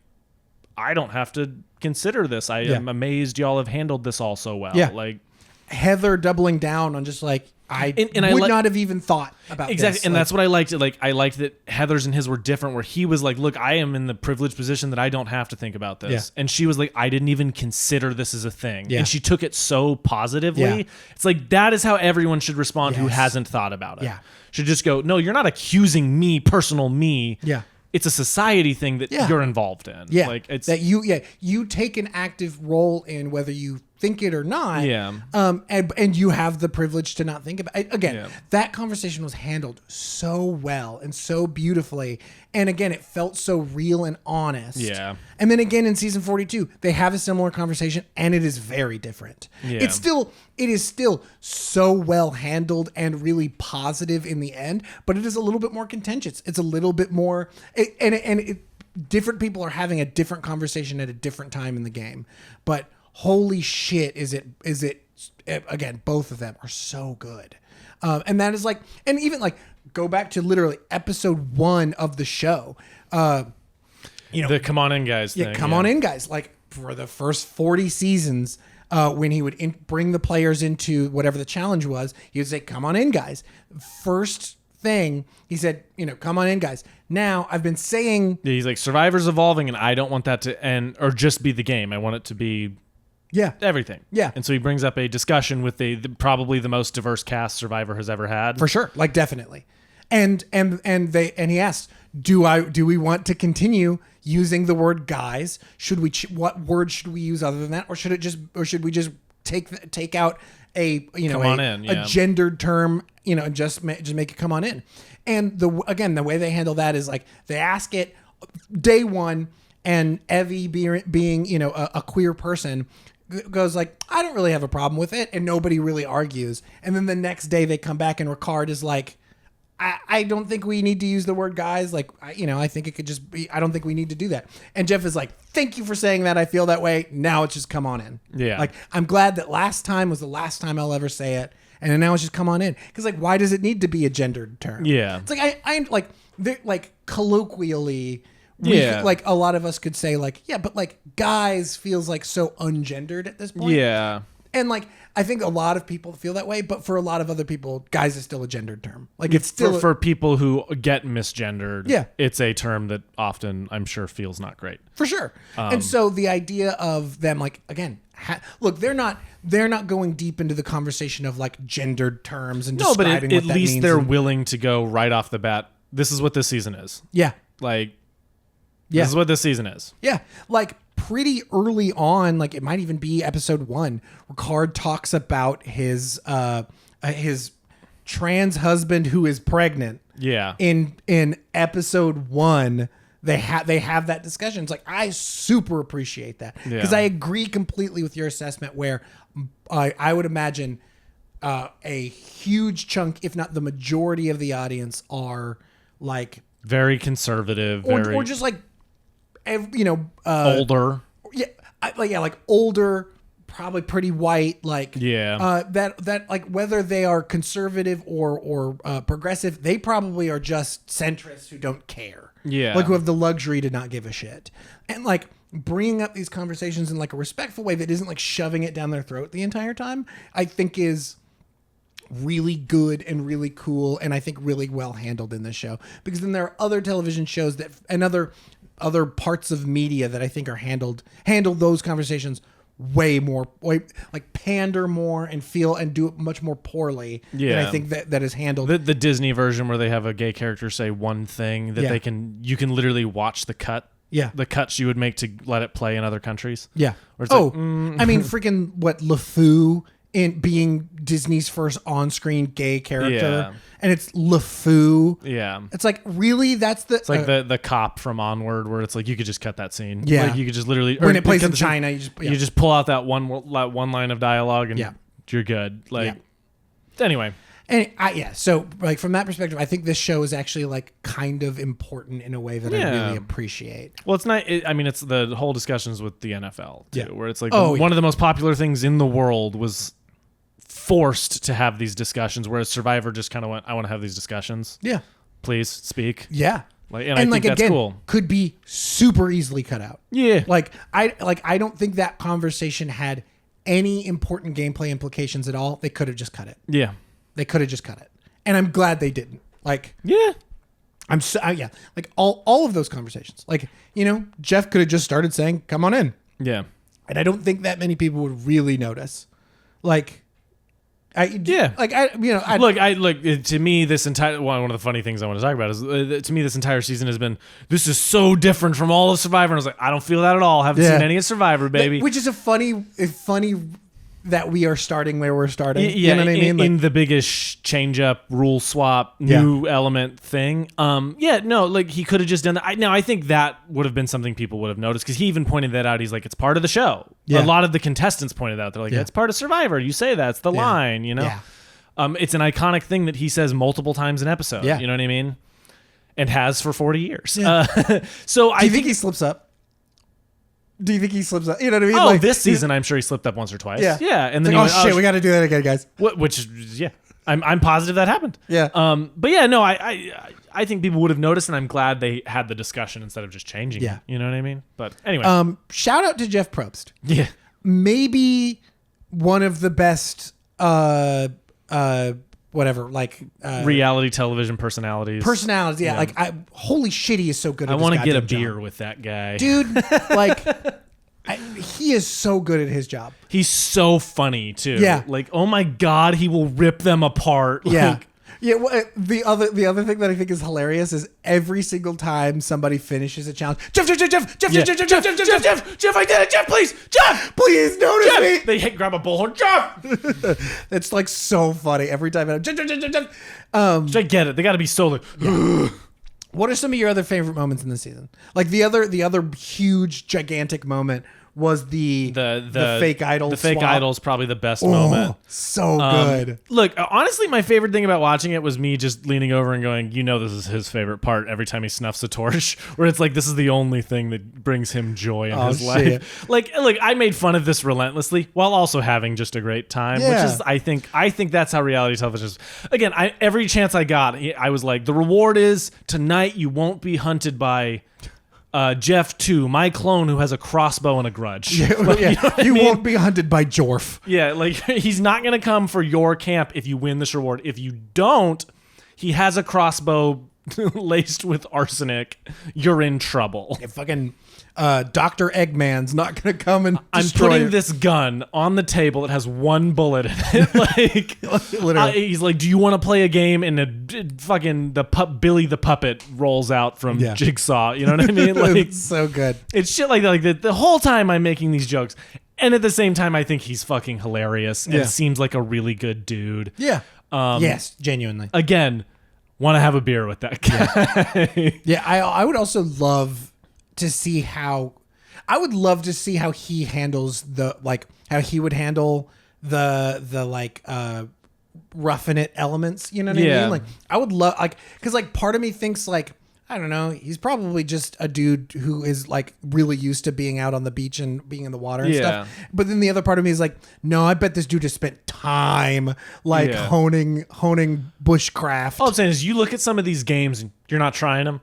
I don't have to consider this. I am amazed y'all have handled this all so well. Yeah. Like Heather doubling down on just like, I would not have even thought about exactly, this. And that's what I liked. Like I liked that Heather's and his were different. Where he was like, "Look, I am in the privileged position that I don't have to think about this," and she was like, "I didn't even consider this as a thing," and she took it so positively. Yeah. It's like that is how everyone should respond who hasn't thought about it. Yeah, should just go, "No, you're not accusing me, personal me." Yeah. It's a society thing that you're involved in. Yeah, like it's that you take an active role in whether you think it or not. Yeah. And you have the privilege to not think about it. Again, that conversation was handled so well and so beautifully. And again, it felt so real and honest. Yeah. And then again in season 42, they have a similar conversation and it is very different. Yeah. It is still so well handled and really positive in the end, but it is a little bit more contentious. It's a little bit more different people are having a different conversation at a different time in the game. But holy shit, is it again, both of them are so good. And that is like, and even like go back to literally episode 1 of the show. The come on in guys thing. Come on in guys. Like for the first 40 seasons, when he would bring the players into whatever the challenge was, he would say, come on in guys. First thing he said, come on in guys. Now I've been saying, he's like, Survivor's evolving and I don't want that to end or just be the game. I want it to be everything. Yeah. And so he brings up a discussion with probably the most diverse cast Survivor has ever had. For sure. Like definitely. And he asked, do we want to continue using the word guys? Should we what word should we use other than that, or should we just take out a gendered term, and just make it come on in? And the way they handle that is like they ask it day one, and Evie being a queer person goes like, I don't really have a problem with it, and nobody really argues. And then the next day they come back and Ricard is like, I don't think we need to use the word guys. Like, I think it could just be, I don't think we need to do that. And Jeff is like, thank you for saying that. I feel that way. Now it's just come on in. Yeah. Like, I'm glad that last time was the last time I'll ever say it. And then now it's just come on in. Because like, why does it need to be a gendered term? Yeah. It's like, I like, like colloquially, Yeah. like a lot of us could say like, yeah, but like guys feels like so ungendered at this point. Yeah. And like, I think a lot of people feel that way, but for a lot of other people, guys is still a gendered term. Like it's still for people who get misgendered. Yeah. It's a term that often I'm sure feels not great. For sure. And so the idea of them like, again, look, they're not going deep into the conversation of like gendered terms and describing what that means. At least they're willing to go right off the bat. This is what this season is. Yeah. Like, this is what this season is. Yeah. Like pretty early on, like it might even be episode 1, Ricard talks about his trans husband who is pregnant. Yeah. In episode 1, they have that discussion. It's like, I super appreciate that because I agree completely with your assessment where I would imagine a huge chunk, if not the majority of the audience are like very conservative, or just like, older. Yeah. Like older, probably pretty white. Like, that like whether they are conservative or progressive, they probably are just centrists who don't care. Yeah. Like who have the luxury to not give a shit. And like bringing up these conversations in like a respectful way that isn't like shoving it down their throat the entire time, I think is really good and really cool, and I think really well handled in this show. Because then there are other television shows that and other parts of media that I think are handled those conversations way like pander more and feel and do it much more poorly than I think that is handled. The Disney version where they have a gay character say one thing that you can literally watch the cuts you would make to let it play in other countries. Yeah. I mean, freaking LeFou in being Disney's first on-screen gay character, and it's LeFou. Yeah, it's like really it's like the cop from Onward, where it's like you could just cut that scene. Yeah, like you could just literally when it plays in China, you just pull out that one line of dialogue and you're good. Like anyway. And so like from that perspective, I think this show is actually like kind of important in a way that I really appreciate. Well, it's not. I mean, it's the whole discussions with the NFL too, where it's like one of the most popular things in the world was forced to have these discussions, whereas Survivor just kind of went, "I want to have these discussions. Yeah, please speak." Yeah, and I think that's cool. Could be super easily cut out. Yeah, I don't think that conversation had any important gameplay implications at all. They could have just cut it. Yeah. They could have just cut it. And I'm glad they didn't. Like, like all of those conversations. Like, Jeff could have just started saying, "Come on in." Yeah. And I don't think that many people would really notice. Like, to me, this entire one of the funny things I want to talk about is to me this entire season has been, this is so different from all of Survivor. And I was like, I don't feel that at all. Haven't seen any of Survivor, baby. Which is a funny that we are starting where we're starting. You know what I mean? In the biggest change up, rule swap, new element thing. He could have just done that. I think that would have been something people would have noticed, because he even pointed that out. He's like, it's part of the show. Yeah. A lot of the contestants pointed out. They're like, it's part of Survivor. You say that. It's the line, Yeah. It's an iconic thing that he says multiple times an episode. Yeah. You know what I mean? And has for 40 years. Yeah. Do you think he slips up? Do you think he slips up? You know what I mean? Oh, like, this season, I'm sure he slipped up once or twice. Yeah. Yeah. And then we got to do that again, guys. I'm positive that happened. Yeah. But yeah, no, I think people would have noticed, and I'm glad they had the discussion instead of just changing it. You know what I mean? But anyway. Shout out to Jeff Probst. Yeah. Maybe one of the best, reality television personalities. Yeah. Like, holy shit, he is so good at I want to get a beer job. with that guy. Dude, like, he is so good at his job. He's so funny, too. Yeah. Like, oh my God, he will rip them apart. Yeah. Like, yeah, well, the other thing that I think is hilarious is every single time somebody finishes a challenge, Jeff, I did it, Jeff, please notice me. They grab a bullhorn, Jeff. It's like so funny every time. Jeff. I get it. They got to be so like. What are some of your other favorite moments in the season? Like the other huge gigantic moment was the fake idol. The fake swap. idol's probably the best moment. So good. Look, honestly, my favorite thing about watching it was me just leaning over and going, this is his favorite part every time he snuffs a torch, where it's like, this is the only thing that brings him joy in his life. Like, I made fun of this relentlessly while also having just a great time, which is, I think that's how reality television is. Again, every chance I got, I was like, the reward is tonight you won't be hunted by Jeff 2, my clone who has a crossbow and a grudge. You won't be hunted by Jorf. Yeah, like he's not going to come for your camp if you win this reward. If you don't, he has a crossbow laced with arsenic. You're in trouble. Fucking Dr. Eggman's not going to come and destroy I'm putting this gun on the table. It has one bullet in it. Like, literally. He's like, do you want to play a game? And Billy the Puppet rolls out from Jigsaw. You know what I mean? Like, it's so good. It's shit like that. Like the whole time I'm making these jokes. And at the same time, I think he's fucking hilarious and seems like a really good dude. Yeah. Yes, genuinely. Again, want to have a beer with that guy. Yeah, I would also love to see how he handles how he would handle the roughing it elements, you know what I mean? Like, I would love, because part of me thinks I don't know, he's probably just a dude who is really used to being out on the beach and being in the water and stuff. But then the other part of me is like, no, I bet this dude has spent time honing bushcraft. All I'm saying is, you look at some of these games and you're not trying them.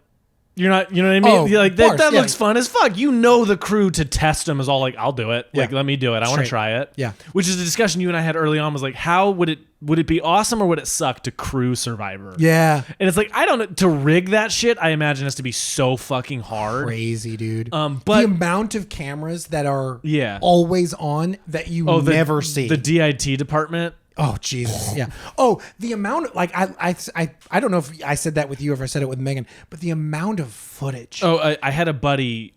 You're not, you know what I mean? You're like, that looks fun as fuck. The crew to test them is all like, I'll do it. Like, let me do it. I want to try it. Yeah. Which is the discussion you and I had early on, was like, how would it would it be awesome or would it suck to crew Survivor? Yeah. And it's like, I don't know, to rig that shit, I imagine has to be so fucking hard. Crazy, dude. But the amount of cameras that are always on that you never see. The DIT department. Oh, Jesus. Yeah. Oh, the amount of, like, I don't know if I said that with you or if I said it with Megan, but the amount of footage. Oh, I had a buddy,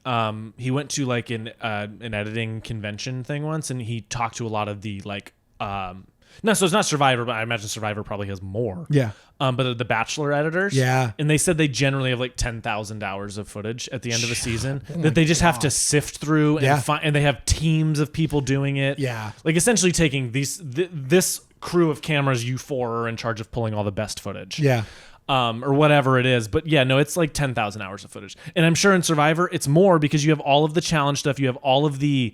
he went to like an editing convention thing once, and he talked to a lot of the like, no, so it's not Survivor, but I imagine Survivor probably has more. Yeah. But the Bachelor editors. Yeah. And they said they generally have like 10,000 hours of footage at the end of a season that they just have to sift through and find, and they have teams of people doing it. Yeah. Like essentially taking this crew of cameras, you four are in charge of pulling all the best footage. Yeah. Or whatever it is. But yeah, no, it's like 10,000 hours of footage. And I'm sure in Survivor, it's more because you have all of the challenge stuff. You have all of the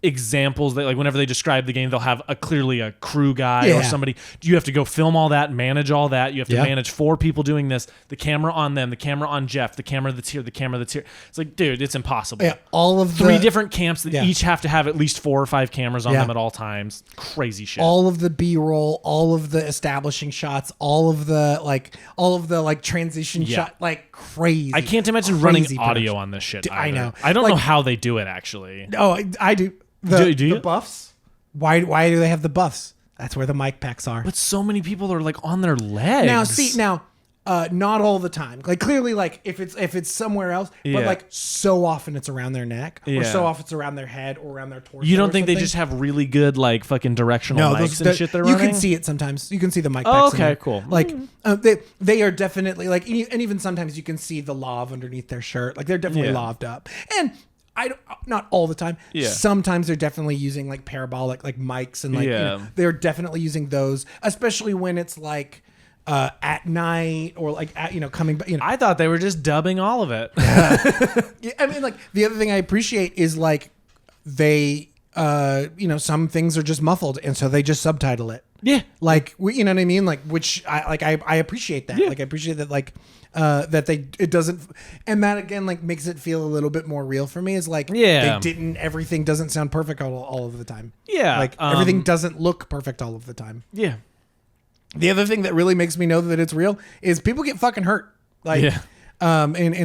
examples that, like, whenever they describe the game, they'll have clearly a crew guy or somebody. You have to go film all that, manage all that. You have to manage 4 people doing this, the camera on them, the camera on Jeff, the camera that's here, the camera that's here. It's like, dude, it's impossible. Yeah, all of 3 different camps that each have to have at least 4 or 5 cameras on them at all times. Crazy shit. All of the B-roll, all of the establishing shots, all of the transition shot, like crazy. I can't imagine running audio on this shit. I know. I don't know how they do it actually. Oh, I do. Do you? The buffs? Why do they have the buffs? That's where the mic packs are. But so many people are like on their legs. Now, not all the time. Like clearly, like if it's somewhere else, but like so often it's around their neck, or so often it's around their head or around their torso. You don't think they just have really good like fucking directional mics and shit they're running? You can see it sometimes. You can see the mic packs. Oh, okay, cool. Like they are definitely like, and even sometimes you can see the lav underneath their shirt. Like they're definitely laved up. And not all the time. Yeah. Sometimes they're definitely using like parabolic like mics and like they're definitely using those, especially when it's like at night or like at, coming back. I thought they were just dubbing all of it. Yeah, I mean, like the other thing I appreciate is like they some things are just muffled and so they just subtitle it. Yeah. Like you know what I mean? Like which I appreciate that. Yeah. Like I appreciate that like it doesn't, and that again like makes it feel a little bit more real for me. Is like everything doesn't sound perfect all of the time. Yeah, like everything doesn't look perfect all of the time. Yeah. The other thing that really makes me know that it's real is people get fucking hurt. Like in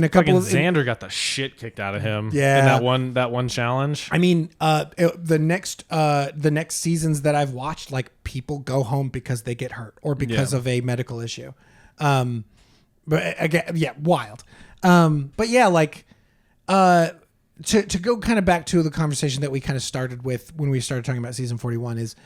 a couple fucking Xander got the shit kicked out of him. Yeah, in that one challenge. I mean, the next seasons that I've watched, like people go home because they get hurt or because of a medical issue. But again, wild. But yeah, like, to go kind of back to the conversation that we kind of started with when we started talking about season 41 is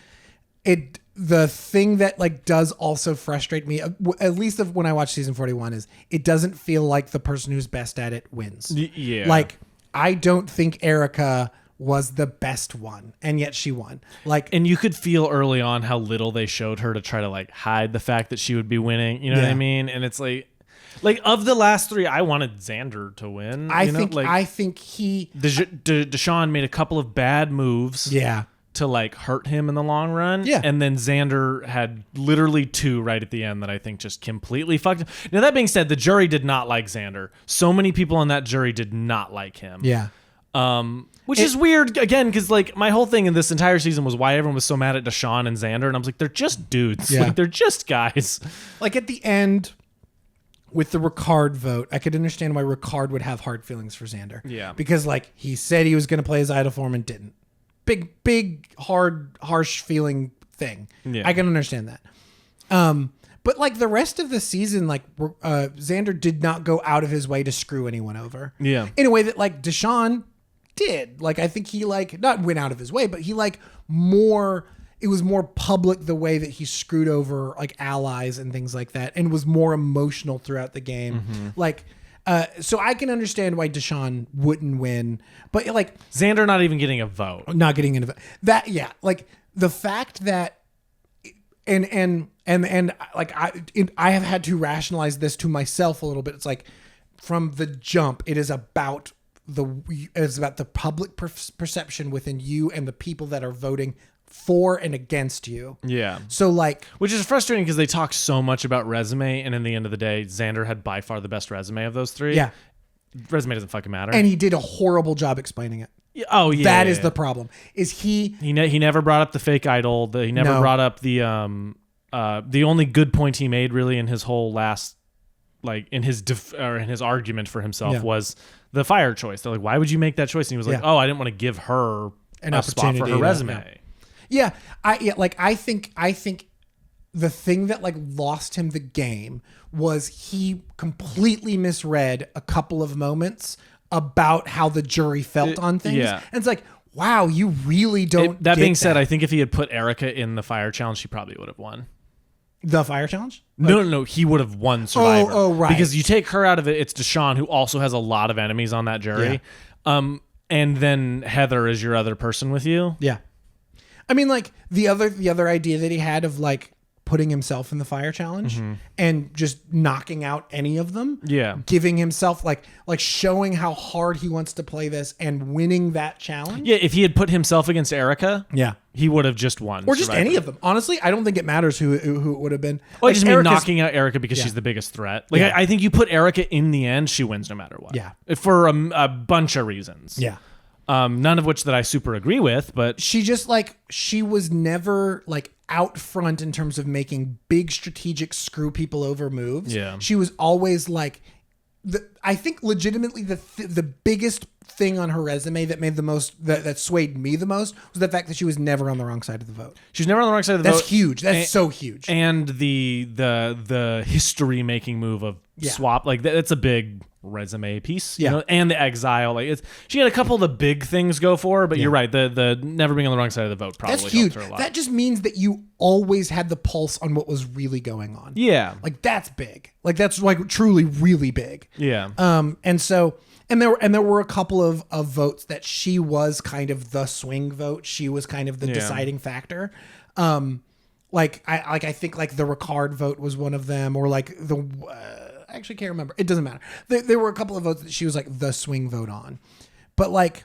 the thing that like does also frustrate me, at least when I watch season 41, is it doesn't feel like the person who's best at it wins. Yeah. Like, I don't think Erica was the best one, and yet she won. Like, and you could feel early on how little they showed her to try to like hide the fact that she would be winning. You know what I mean? And it's like of the last 3, I wanted Xander to win. I think Deshaun made a couple of bad moves. Yeah. To like hurt him in the long run. Yeah. And then Xander had literally 2 right at the end that I think just completely fucked him. Now that being said, the jury did not like Xander. So many people on that jury did not like him. Yeah. Which is weird again, because like my whole thing in this entire season was why everyone was so mad at Deshaun and Xander, and I was like, they're just dudes. Yeah. Like they're just guys. Like at the end with the Ricard vote, I could understand why Ricard would have hard feelings for Xander. Yeah. Because like he said he was going to play his idol form and didn't. Big, hard, harsh feeling thing. Yeah. I can understand that. But like the rest of the season, like Xander did not go out of his way to screw anyone over. Yeah. In a way that like Deshaun did. Like I think he like not went out of his way, but he like it was more public the way that he screwed over like allies and things like that, and was more emotional throughout the game. Mm-hmm. Like, so I can understand why Deshaun wouldn't win, but like Xander not even getting a vote, that. Yeah. Like the fact that, and like I have had to rationalize this to myself a little bit. It's like from the jump, it is about the public perception within you and the people that are voting for and against you. Yeah. So like, which is frustrating because they talk so much about resume, and in the end of the day, Xander had by far the best resume of those 3. Yeah. Resume doesn't fucking matter. And he did a horrible job explaining it. Oh yeah, that is the problem. Is he never brought up the fake idol. He never brought up the only good point he made really in his whole last, like in his in his argument for himself was the fire choice. They're like, why would you make that choice? And he was like, oh, I didn't want to give her a spot for her resume. Yeah. I think the thing that like lost him the game was he completely misread a couple of moments about how the jury felt on things. Yeah. And it's like, wow, you really don't. That being said, I think if he had put Erica in the fire challenge, she probably would have won. The fire challenge? No. He would have won Survivor. Oh, right. Because you take her out of it, it's Deshaun, who also has a lot of enemies on that jury. Yeah. And then Heather is your other person with you. Yeah. I mean, like the other idea that he had of like putting himself in the fire challenge and just knocking out any of them. Yeah. Giving himself like showing how hard he wants to play this and winning that challenge. Yeah. If he had put himself against Erica. Yeah. He would have just won. Or just Survivor. Any of them. Honestly, I don't think it matters who it would have been. Well, I just mean knocking out Erica because she's the biggest threat. Like I think you put Erica in the end, she wins no matter what. Yeah. For a bunch of reasons. Yeah. None of which that I super agree with, but she just she was never like out front in terms of making big strategic screw people over moves. Yeah. She was always like I think legitimately the biggest thing on her resume that made the most that swayed me the most was the fact that she was never on the wrong side of the vote. She was never on the wrong side of the vote. That's huge. That's so huge. And the history making move of swap, like that's a big resume piece. You know? And the exile, like she had a couple of the big things go for her, but you're right. The never being on the wrong side of the vote probably that's huge. Helped her a lot. That just means that you always had the pulse on what was really going on. Yeah, like that's big. Like that's like truly really big. Yeah. And so. And there were a couple of votes that she was kind of the swing vote. She was kind of the deciding factor. I think like the Ricard vote was one of them, or like I actually can't remember. It doesn't matter. There were a couple of votes that she was like the swing vote on, but like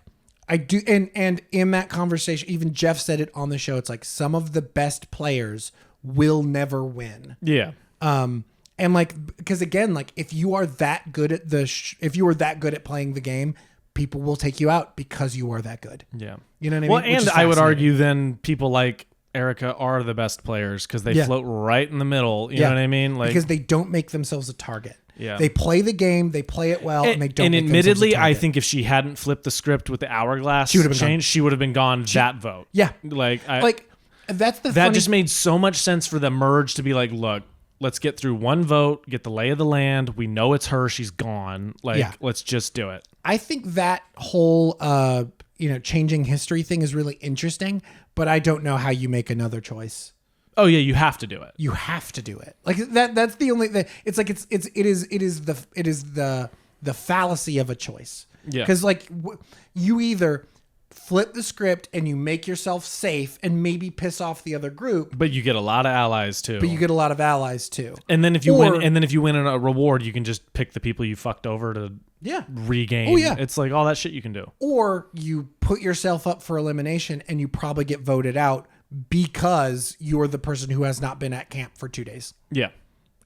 I do, and in that conversation, even Jeff said it on the show. It's like some of the best players will never win. Yeah. And like, because again, like if you are that good at if you are that good at playing the game, people will take you out because you are that good. Yeah. You know what I mean? Well, and I would argue then people like Erica are the best players because they float right in the middle. You know what I mean? Like because they don't make themselves a target. Yeah. They play the game, they play it well, and they don't. And make admittedly, I think if she hadn't flipped the script with the hourglass change, she would have been gone that vote. Yeah. That's the that just made so much sense for the merge to be like, look, let's get through one vote, get the lay of the land. We know it's her. She's gone. Let's just do it. I think that whole, changing history thing is really interesting, but I don't know how you make another choice. Oh yeah, you have to do it. You have to do it. Like that's the only thing. It's like it is the fallacy of a choice. Yeah. Because like you either flip the script and you make yourself safe and maybe piss off the other group, but you get a lot of allies too. And then if you win a reward, you can just pick the people you fucked over to regain. Oh yeah, it's like all that shit you can do. Or you put yourself up for elimination and you probably get voted out because you're the person who has not been at camp for 2 days. Yeah,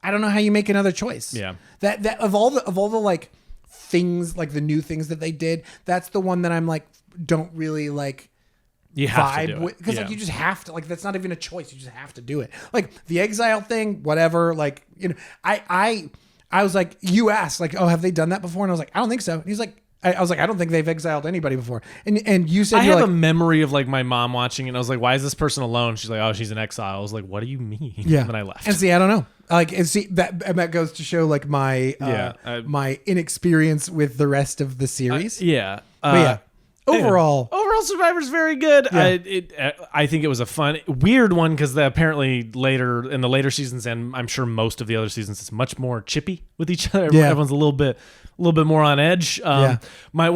I don't know how you make another choice. Yeah, that of all the like things, like the new things that they did, that's the one that I'm like don't really like you have vibe to do it. Because like you just have to, like that's not even a choice, you just have to do it. Like the exile thing, whatever, like I was like, you asked like, oh, have they done that before? And I was like, I don't think so. And he's like, I was like, I don't think they've exiled anybody before. And you said I have a memory of like my mom watching it and I was like, why is this person alone? She's like, oh, she's in exile. I was like, what do you mean? Yeah. And then I left. And see, I don't know. Like, and see that goes to show like my my inexperience with the rest of the series. Overall, Survivor's very good. Yeah. I think it was a fun, weird one because apparently later in the later seasons, and I'm sure most of the other seasons, it's much more chippy with each other. Yeah. Everyone's a little bit more on edge. One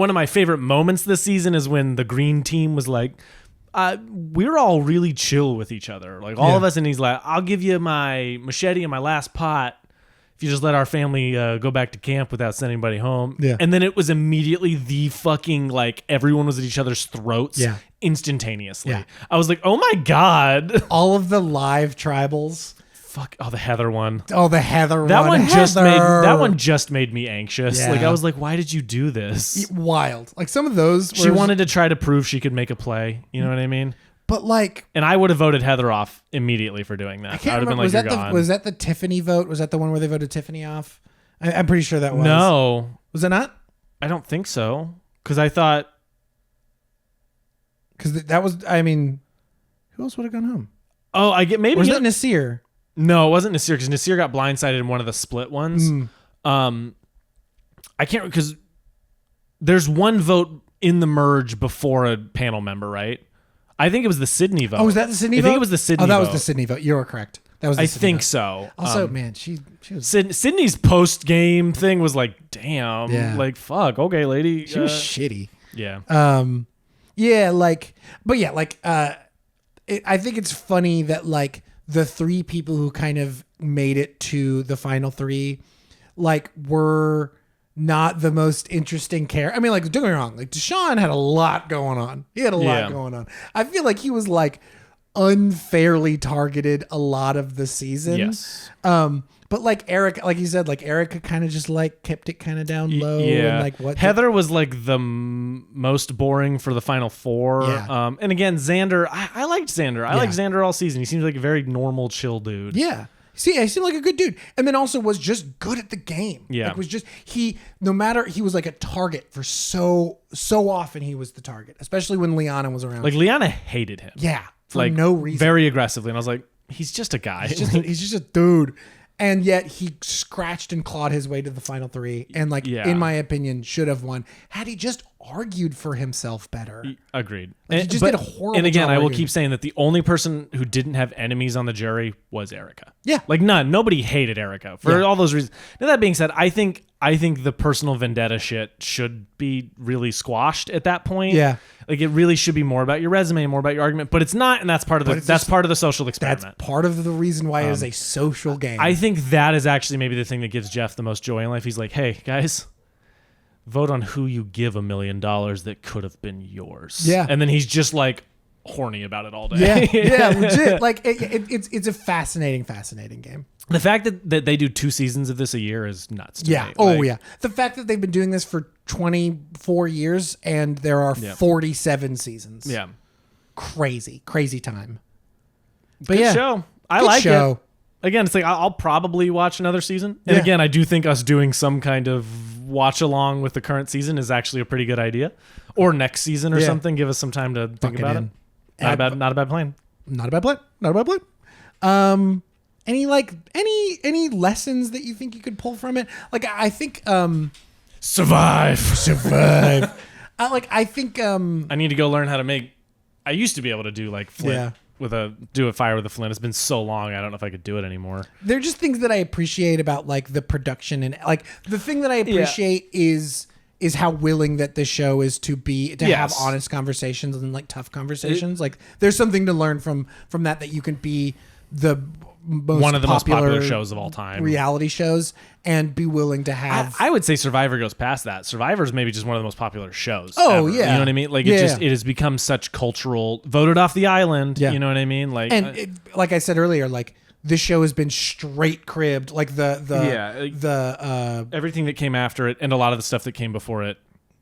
of my favorite moments this season is when the green team was like, we're all really chill with each other, like all of us, and he's like, I'll give you my machete and my last pot if you just let our family go back to camp without sending anybody home. Yeah. And then it was immediately the fucking, like, everyone was at each other's throats instantaneously. Yeah. I was like, oh my God. All of the live tribals Fuck. Oh, the Heather one. Oh, the Heather That one. That one just made me anxious. Yeah. Like I was like, why did you do this? Wild. Like some of those. She wanted to try to prove she could make a play. You know what I mean? But like, and I would have voted Heather off immediately for doing that. I can't remember. Was that the Tiffany vote? Was that the one where they voted Tiffany off? I'm pretty sure that was. No. Was that not? I don't think so. Because I thought. Because that was. I mean, who else would have gone home? Oh, I get maybe. Or was that Nasir? No, it wasn't Nasir because Nasir got blindsided in one of the split ones. I can't because there's one vote in the merge before a panel member, right? I think it was the Sydney vote. Oh, was that the Sydney vote? I think it was the Sydney vote. Oh, that was the Sydney vote. You were correct. That was. I think so. Also, man, she was. Sydney's post game thing was like, damn, like fuck, okay, lady. She was shitty. Yeah. Yeah, like, but yeah, like, I think it's funny that like the three people who kind of made it to the final three, like, were not the most interesting character. I mean, like, don't get me wrong, like Deshaun had a lot going on. He had a lot going on. I feel like he was like unfairly targeted a lot of the season. Yes. But like Eric, like you said, like Erica kind of just like kept it kind of down low. Yeah. And like what Heather was like the most boring for the final four. Yeah. And again, Xander, I liked Xander. I liked Xander all season. He seems like a very normal, chill dude. Yeah. See, he seemed like a good dude. And then also was just good at the game. Yeah. Like was just, he was like a target for so often he was the target, especially when Liana was around. Like Liana hated him. Yeah. For like no reason. Very aggressively. And I was like, he's just a guy. He's just a dude. And yet he scratched and clawed his way to the final three. And like, in my opinion, should have won had he just argued for himself better. Agreed. Like, he just did a horrible And again, job I will arguing. keep saying that the only person who didn't have enemies on the jury was Erica. Yeah. Like none. Nobody hated Erica for all those reasons. Now that being said, I think the personal vendetta shit should be really squashed at that point. Yeah. Like it really should be more about your resume and more about your argument, but it's not, and that's part of part of the social experiment. That's part of the reason why it is a social game. I think that is actually maybe the thing that gives Jeff the most joy in life. He's like, hey guys, vote on who you give $1 million that could have been yours. Yeah. And then he's just like horny about it all day. Yeah, legit. Like it's a fascinating game. The fact that they do 2 seasons of this a year is nuts to me. Oh, Like, yeah. The fact that they've been doing this for 24 years and there are 47 seasons. Yeah. Crazy time. But Good show. I Good like show. it. Again, it's like I'll probably watch another season. And again, I do think us doing some kind of watch along with the current season is actually a pretty good idea. Or next season or something. Give us some time to think about it. Not a bad plan. Not a bad plan. Any lessons that you think you could pull from it? Like I think Survive. I think I need to go learn how to make. I used to be able to do like flint do a fire with a flint. It's been so long. I don't know if I could do it anymore. they're just things that I appreciate about like the production and like the thing that I appreciate is how willing that the show is to have honest conversations and like tough conversations. Like there's something to learn from that you can be the one of the most popular shows of all time, reality shows, and be willing to have. I would say Survivor goes past that. Survivor is maybe just one of the most popular shows. Oh, ever. yeah. You know what I mean? Like it has become such cultural. Voted off the island. Yeah. You know what I mean? Like like I said earlier, like this show has been straight cribbed. Like everything that came after it and a lot of the stuff that came before it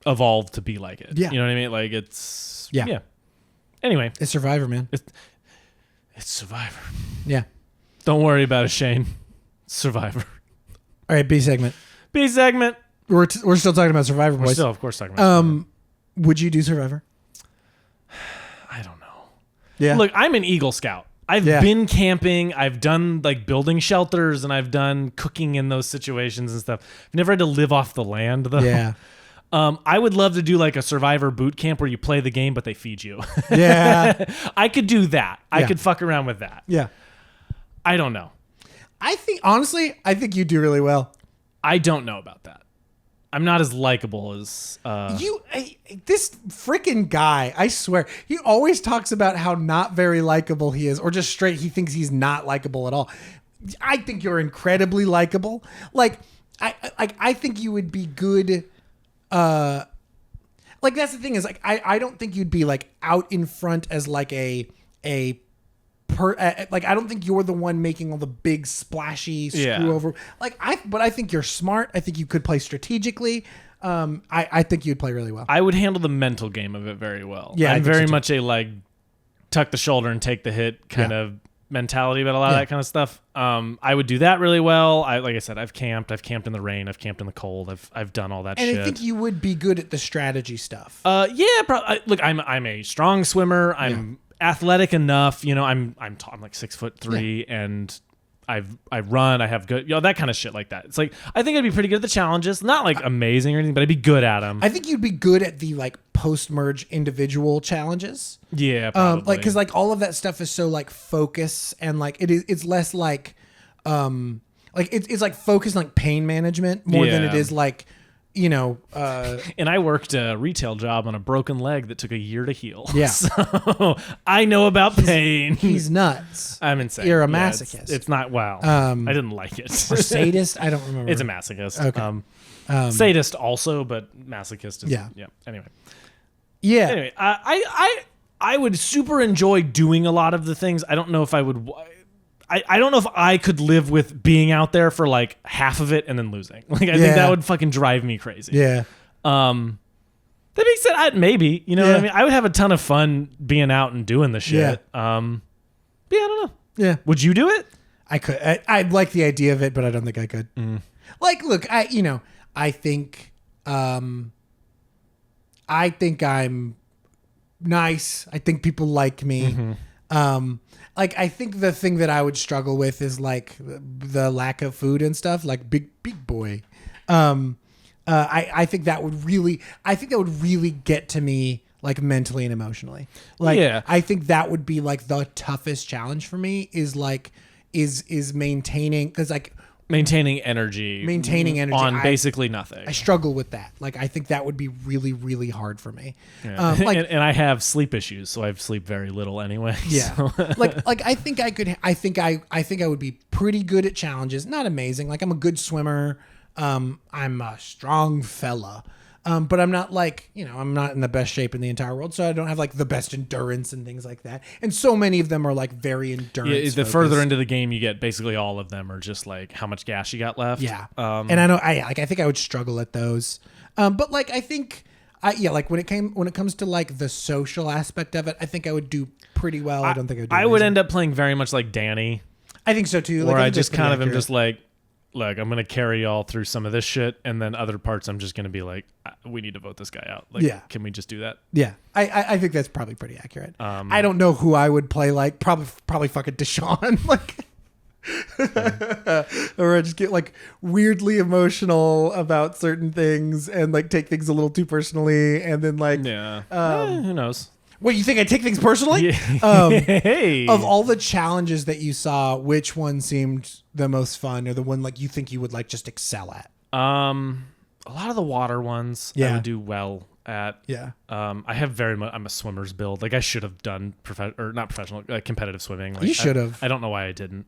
evolved to be like it. Yeah. You know what I mean? Like it's yeah. Anyway, it's Survivor, man. It's Survivor. Yeah. Don't worry about it, Shane. Survivor. All right, B segment. B segment. We're still talking about Survivor, boys. We're still, of course, talking about Survivor. Would you do Survivor? I don't know. Yeah. Look, I'm an Eagle Scout. I've been camping. I've done like building shelters, and I've done cooking in those situations and stuff. I've never had to live off the land, though. Yeah. I would love to do like a Survivor boot camp where you play the game, but they feed you. Yeah. I could do that. I Yeah. could fuck around with that. Yeah. I don't know. I think you do really well. I don't know about that. I'm not as likable as This freaking guy, I swear, he always talks about how not very likable he is, or just straight he thinks he's not likable at all. I think you're incredibly likable. Like I think you would be good. Like that's the thing is like I don't think you'd be like out in front as like a like I don't think you're the one making all the big splashy screw over. Like but I think you're smart. I think you could play strategically. I think you'd play really well. I would handle the mental game of it very well. Yeah, I'm very much a like tuck the shoulder and take the hit kind of mentality about a lot of that kind of stuff. I would do that really well. Like I said, I've camped in the rain, I've camped in the cold, I've done all that shit. And I think you would be good at the strategy stuff. Look, I'm a strong swimmer. I'm athletic enough. You know, I'm like 6'3", and I run. I have good, that kind of shit like that. It's like I think I'd be pretty good at the challenges. Not like amazing or anything, but I'd be good at them. I think you'd be good at the like post-merge individual challenges. Yeah, probably. Like because like all of that stuff is so like focus and like it's less like it's like focus on like pain management more than it is like. And I worked a retail job on a broken leg that took a year to heal. Yeah. So I know about pain. He's nuts. I'm insane. You're a masochist. It's not, I didn't like it. Or sadist? I don't remember. It's a masochist. Okay. Sadist also, but masochist is, yeah. Anyway. Yeah. Anyway, I would super enjoy doing a lot of the things. I don't know if I would... I don't know if I could live with being out there for like half of it and then losing. Like I think that would fucking drive me crazy. Yeah. That being said, maybe, you know what I mean? I would have a ton of fun being out and doing the shit. Yeah. But yeah, I don't know. Yeah. Would you do it? I could. I'd like the idea of it, but I don't think I could. Like, look, I think I'm nice. I think people like me. Like I think the thing that I would struggle with is like the lack of food and stuff, like big boy. I think that would really get to me like mentally and emotionally. Like I think that would be like the toughest challenge for me is maintaining, because like maintaining energy on basically nothing. I struggle with that. Like I think that would be really, really hard for me. Yeah. And I have sleep issues, so I sleep very little anyway. Yeah. So. like I think I would be pretty good at challenges. Not amazing. Like I'm a good swimmer. I'm a strong fella. But I'm not like, I'm not in the best shape in the entire world, so I don't have like the best endurance and things like that. And so many of them are like very endurance. The further into the game you get, basically all of them are just like how much gas you got left. Yeah. And I know I think I would struggle at those. But like I think like when it comes to like the social aspect of it, I think I would do pretty well. I don't think I would do amazing. Would end up playing very much like Danny. I think so too. Where I just kind of am just like, look, I'm going to carry y'all through some of this shit, and then other parts I'm just going to be like, we need to vote this guy out. Like, can we just do that? Yeah. I think that's probably pretty accurate. I don't know who I would play like. Probably fucking Deshaun. Like, or I just get like weirdly emotional about certain things and like take things a little too personally, and then like, who knows? What, you think I take things personally? Hey. Of all the challenges that you saw, which one seemed the most fun, or the one like you think you would like just excel at? A lot of the water ones I would do well at. Yeah. I have I'm a swimmer's build. Like I should have done competitive swimming. Like, you should have. I don't know why I didn't.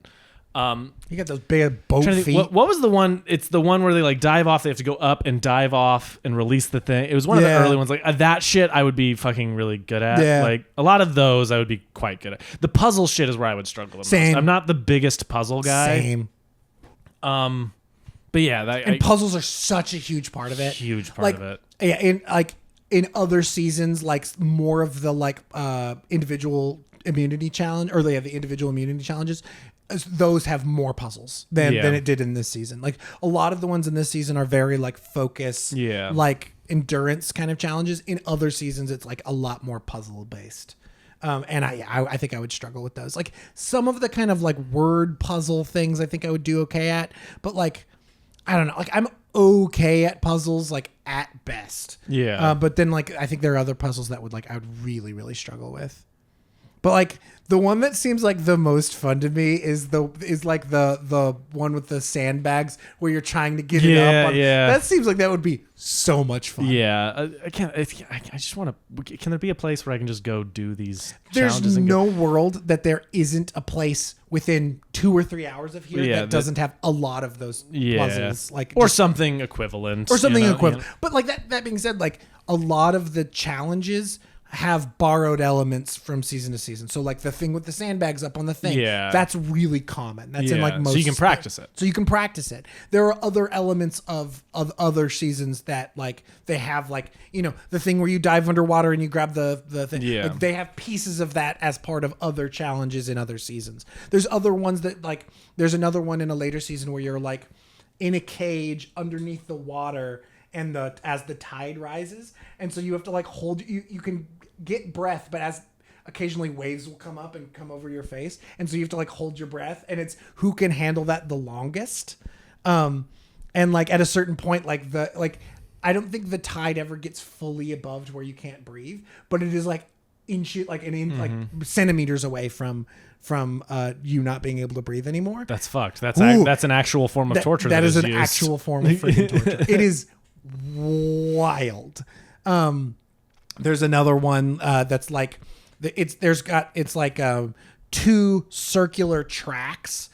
You got those big boat feet. What was the one? It's the one where they like dive off. They have to go up and dive off and release the thing. It was one of the early ones. Like that shit, I would be fucking really good at. Yeah. Like a lot of those, I would be quite good at. The puzzle shit is where I would struggle the most. I'm not the biggest puzzle guy. Same. But yeah, puzzles are such a huge part of it. Huge part of it. Yeah, in other seasons, like more of the like individual immunity challenge, or they have the individual immunity challenges. Those have more puzzles than it did in this season. Like a lot of the ones in this season are very like focus, like endurance kind of challenges. In other seasons, it's like a lot more puzzle based. And I think I would struggle with those. Like some of the kind of like word puzzle things, I think I would do okay at. But like, I don't know. Like I'm okay at puzzles, like at best. Yeah. But then like I think there are other puzzles that I would really, really struggle with. But like the one that seems like the most fun to me is like the one with the sandbags where you're trying to get it up. That seems like that would be so much fun. Yeah, I can't. I just want to. Can there be a place where I can just go do these? There's challenges no world that there isn't a place within 2 or 3 hours of here that doesn't have a lot of those puzzles, like or something equivalent, or something equivalent. But like that being said, like a lot of the challenges have borrowed elements from season to season. So like the thing with the sandbags up on the thing, that's really common. That's in like most. So you can practice it. So you can practice it. There are other elements of other seasons that like they have like, the thing where you dive underwater and you grab the thing. Yeah. Like they have pieces of that as part of other challenges in other seasons. There's other ones that like, there's another one in a later season where you're like in a cage underneath the water and as the tide rises. And so you have to like hold, you can get breath, but as occasionally waves will come up and come over your face. And so you have to like hold your breath, and it's who can handle that the longest. And like at a certain point, I don't think the tide ever gets fully above to where you can't breathe, but it is like like centimeters away from you not being able to breathe anymore. That's fucked. That's an actual form of torture. That is an actual form of freaking torture. It is wild. There's another one that's like it's like two circular tracks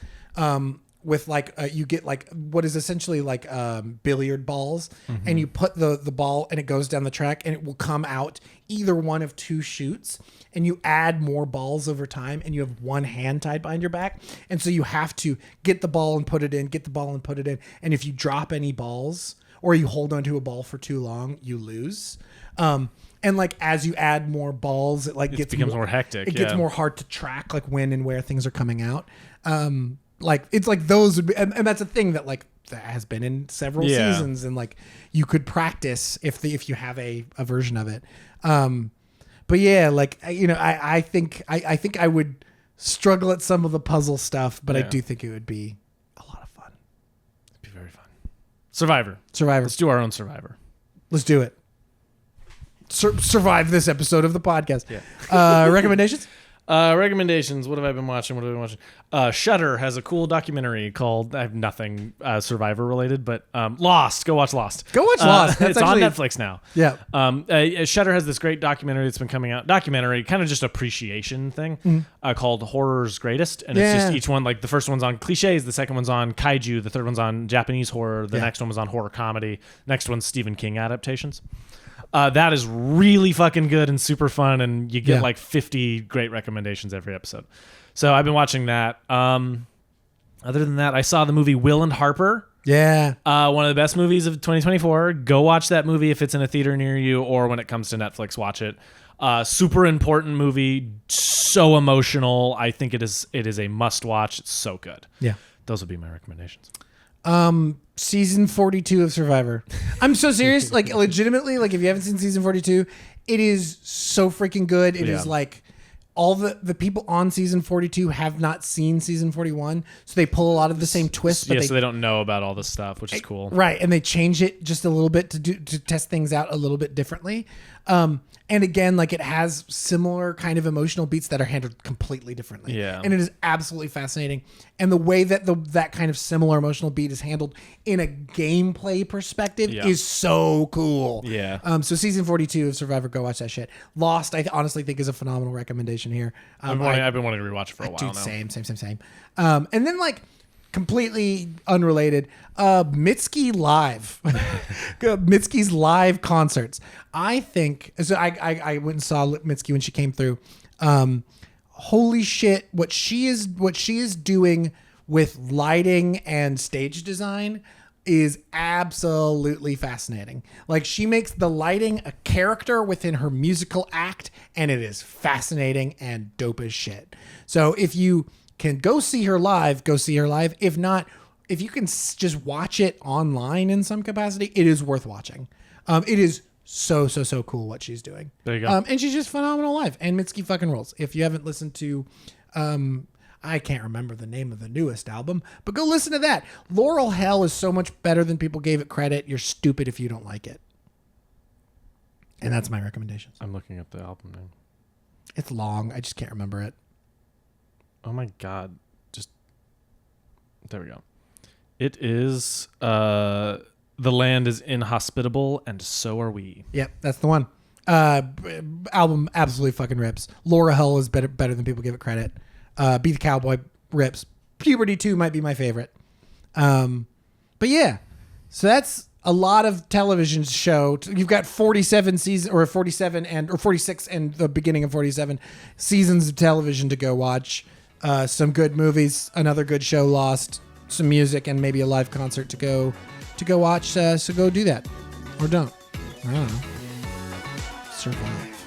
with like you get like what is essentially like billiard balls, and you put the ball and it goes down the track and it will come out either one of two chutes, and you add more balls over time, and you have one hand tied behind your back, and so you have to get the ball and put it in, and if you drop any balls or you hold onto a ball for too long, you lose. And like as you add more balls, it becomes more hectic. It gets more hard to track like when and where things are coming out. Like it's like those would be, and that's a thing that like that has been in several seasons, and like you could practice if you have a version of it. But yeah, like I think I would struggle at some of the puzzle stuff, but I do think it would be a lot of fun. It'd be very fun. Survivor. Let's do our own Survivor. Let's do it. Survive this episode of the podcast. Yeah. Recommendations? Recommendations. What have I been watching? Shudder has a cool documentary called, I have nothing Survivor related, but Lost. Go watch Lost. Go watch Lost. It's on Netflix now. Yeah. Shudder has this great documentary that's been coming out. Documentary, kind of just appreciation thing, called Horror's Greatest. And it's just each one, like the first one's on cliches, the second one's on kaiju, the third one's on Japanese horror, the next one was on horror comedy, next one's Stephen King adaptations. That is really fucking good and super fun, and you get like 50 great recommendations every episode. So I've been watching that. Other than that, I saw the movie Will and Harper. Yeah. One of the best movies of 2024. Go watch that movie if it's in a theater near you, or when it comes to Netflix, watch it. Super important movie, so emotional. I think it is a must watch. It's so good. Yeah. Those would be my recommendations. Season 42 of Survivor. I'm so serious. Like legitimately, like if you haven't seen season 42, it is so freaking good. It is like all the people on season 42 have not seen season 41, so they pull a lot of the same twists. But so they don't know about all this stuff, which is cool. Right, and they change it just a little bit to test things out a little bit differently. And again, like it has similar kind of emotional beats that are handled completely differently. Yeah. And it is absolutely fascinating. And the way that that kind of similar emotional beat is handled in a gameplay perspective is so cool. Yeah. So season 42 of Survivor, go watch that shit. Lost, I honestly think is a phenomenal recommendation here. I've been wanting to rewatch it for a while now. Same. And then like completely unrelated, Mitski Live. Mitski's live concerts. I think so. I went and saw Mitski when she came through. Holy shit! What she is doing with lighting and stage design is absolutely fascinating. Like she makes the lighting a character within her musical act, and it is fascinating and dope as shit. So if you can go see her live, go see her live. If not, if you can just watch it online in some capacity, it is worth watching. It is so cool what she's doing. There you go. And she's just phenomenal live. And Mitski fucking rolls. If you haven't listened to, I can't remember the name of the newest album, but go listen to that. Laurel Hell is so much better than people gave it credit. You're stupid if you don't like it. And that's my recommendations. I'm looking at the album name. It's long. I just can't remember it. Oh my God. There we go. It is, The Land is Inhospitable and So Are We. Yep, that's the one. Album absolutely fucking rips. Laura Hull is better than people give it credit. Be the Cowboy rips. Puberty 2 might be my favorite. But yeah, so that's a lot of television show. You've got 47 seasons, or 46 and the beginning of 47 seasons of television to go watch. Some good movies, another good show, Lost, some music, and maybe a live concert to go watch. So go do that, or don't. I don't know. Survive.